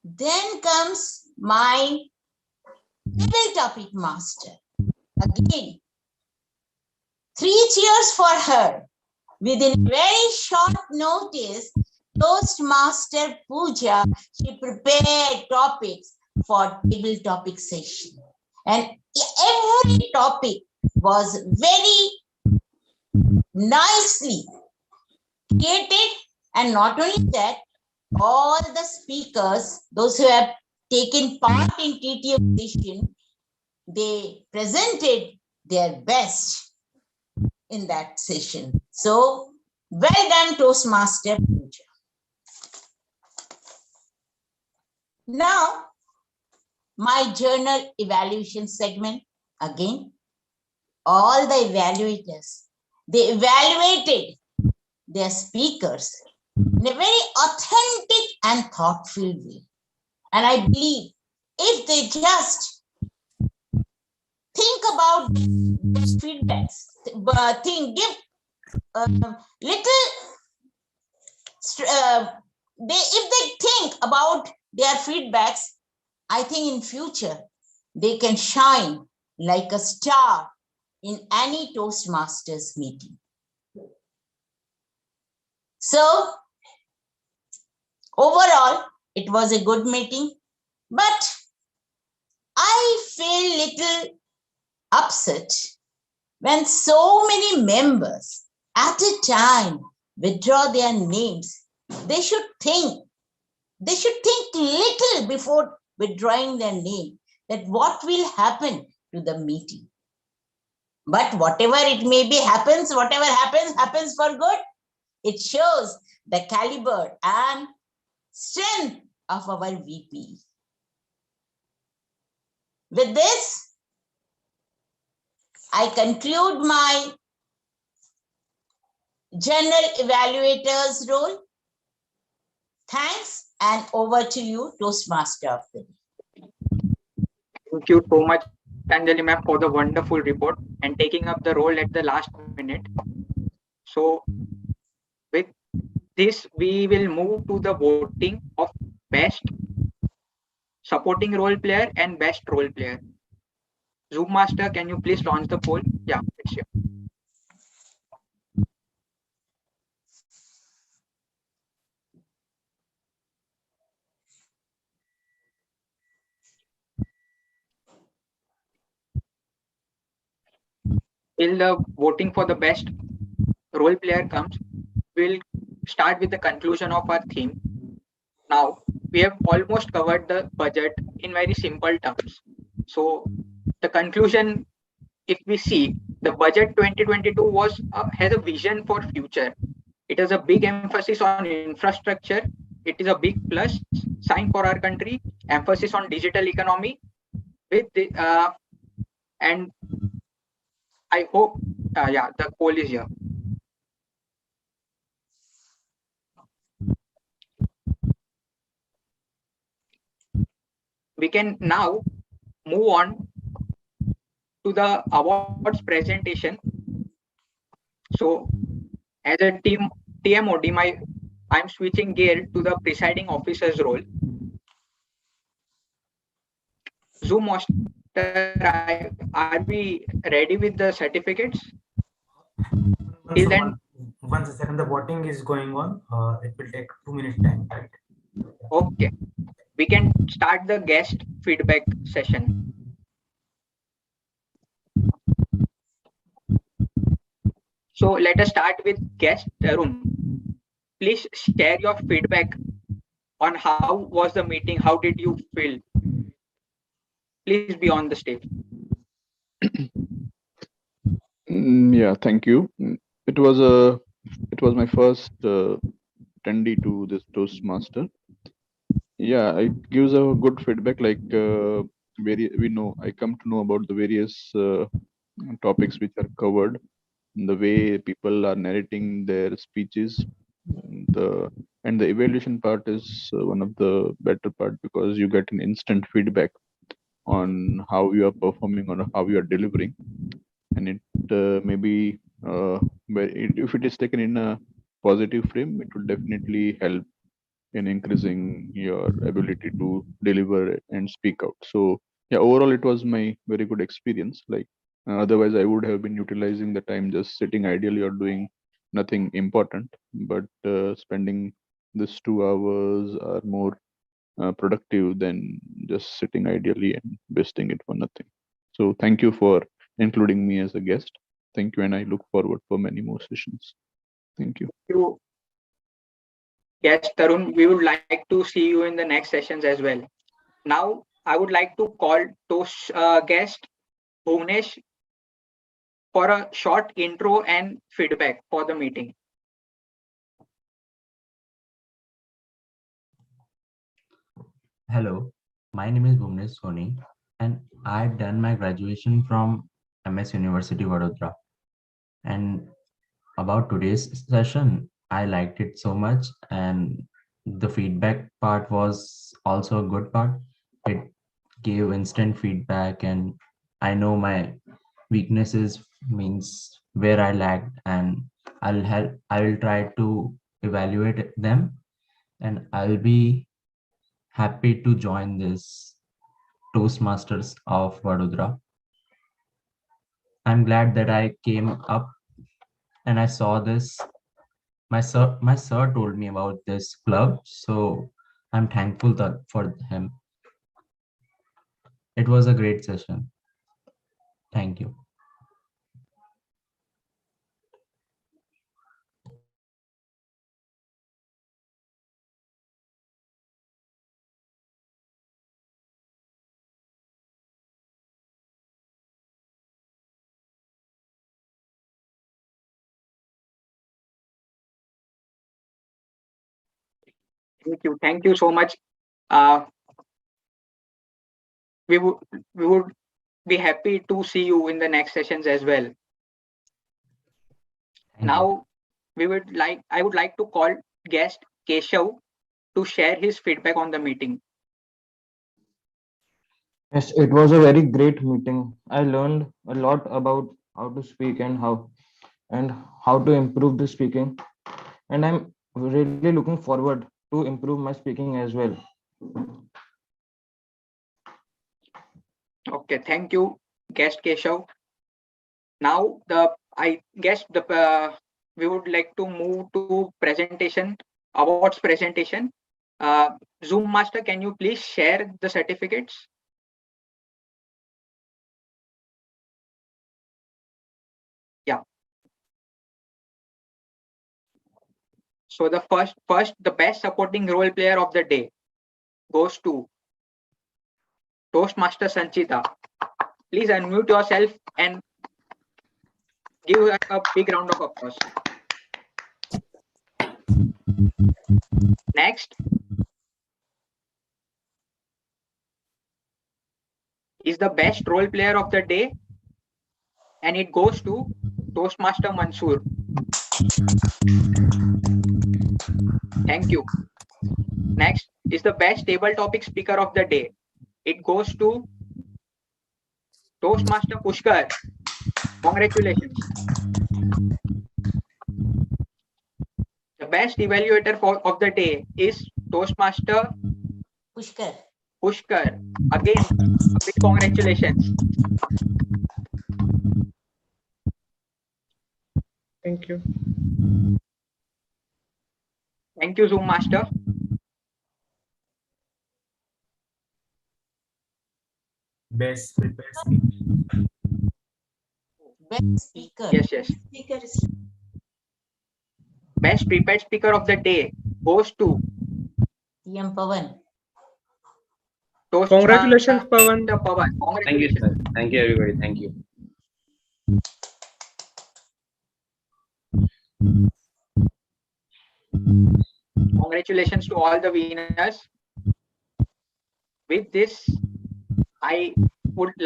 Then comes my table topic master. Again, 3 cheers for her. Within very short notice, Toastmaster Pooja, she prepared topics for table topic session. And every topic was very nicely created. And not only that, all the speakers, those who have taken part in TTM session, they presented their best in that session. So, well done, Toastmaster Pooja. Now, my journal evaluation segment. Again, all the evaluators, they evaluated their speakers in a very authentic and thoughtful way. And I believe if they just think about these feedbacks, give little, if they think about their feedbacks, I think in future they can shine like a star in any Toastmasters meeting. So overall, it was a good meeting, but I feel little upset when so many members at a time withdraw their names. They should think little before withdrawing their name, that what will happen to the meeting. But whatever it may be happens, whatever happens for good. It shows the caliber and strength of our VP. With this, I conclude my general evaluator's role. Thanks, and over to you, Toastmaster of the Day. Thank you so much, Anjali ma'am, for the wonderful report and taking up the role at the last minute. So with this, we will move to the voting of best supporting role player and best role player. Zoom Master, can you please launch the poll? Yeah, it's here. Till the voting for the best role player comes, we'll start with the conclusion of our theme. Now, we have almost covered the budget in very simple terms. So the conclusion, if we see, the budget 2022 has a vision for future. It has a big emphasis on infrastructure. It is a big plus sign for our country. Emphasis on digital economy. With the, and I hope, yeah, the poll is here. We can now move on to the awards presentation. So as a TMOD, I'm switching gear to the presiding officer's role. Zoom Master, are we ready with the certificates? Till then, once a second, the voting is going on. It will take 2 minutes time, right? Okay, we can start the guest feedback session. So let us start with guest Tarun. Please share your feedback on how was the meeting, how did you feel? Please be on the stage. Yeah, thank you. It was my first attendee to this Toastmaster. Yeah, it gives a good feedback. Like I come to know about the various topics which are covered, the way people are narrating their speeches. And the evaluation part is one of the better part, because you get an instant feedback on how you are performing or how you are delivering, and it maybe if it is taken in a positive frame, it will definitely help in increasing your ability to deliver and speak out. So yeah, overall it was my very good experience. Like otherwise I would have been utilizing the time just sitting idly or doing nothing important, but spending this 2 hours are more productive than just sitting idly and wasting it for nothing. So thank you for including me as a guest. Thank you, and I look forward for many more sessions. Thank you. Yes, Tarun, we would like to see you in the next sessions as well. Now, I would like to call guest Bhuvnesh for a short intro and feedback for the meeting. Hello, my name is Bhuvnesh Soni, and I've done my graduation from MS University Vadodara. And about today's session, I liked it so much, and the feedback part was also a good part. It gave instant feedback, and I know my weaknesses means where I lagged, and I will try to evaluate them, and I'll be happy to join this Toastmasters of Vadodara. I'm glad that I came up and I saw this. My sir told me about this club, so I'm thankful for him. It was a great session. Thank you. Thank you so much. We would be happy to see you in the next sessions as well. Now, I would like to call guest Keshav to share his feedback on the meeting. Yes, it was a very great meeting. I learned a lot about how to speak and how to improve the speaking. And I'm really looking forward to improve my speaking as well. Okay, thank you, guest Keshav. Now, we would like to move to presentation, awards presentation. Zoom Master, can you please share the certificates? Yeah. So the the best supporting role player of the day goes to Toastmaster Sanchita. Please unmute yourself and give a big round of applause. Next is the best role player of the day, and it goes to Toastmaster Mansoor. Thank you. Next is the best table topic speaker of the day. It goes to Toastmaster Pushkar. Congratulations. The best evaluator of the day is Toastmaster Pushkar. Again, a big congratulations. Thank you. Thank you, Zoom Master. Best prepared speech. Best speaker. Yes. Best prepared speaker of the day goes to TM Pawan. Congratulations, Pawan. Thank you, sir. Thank you, everybody. Thank you. Congratulations to all the winners. With this, I would like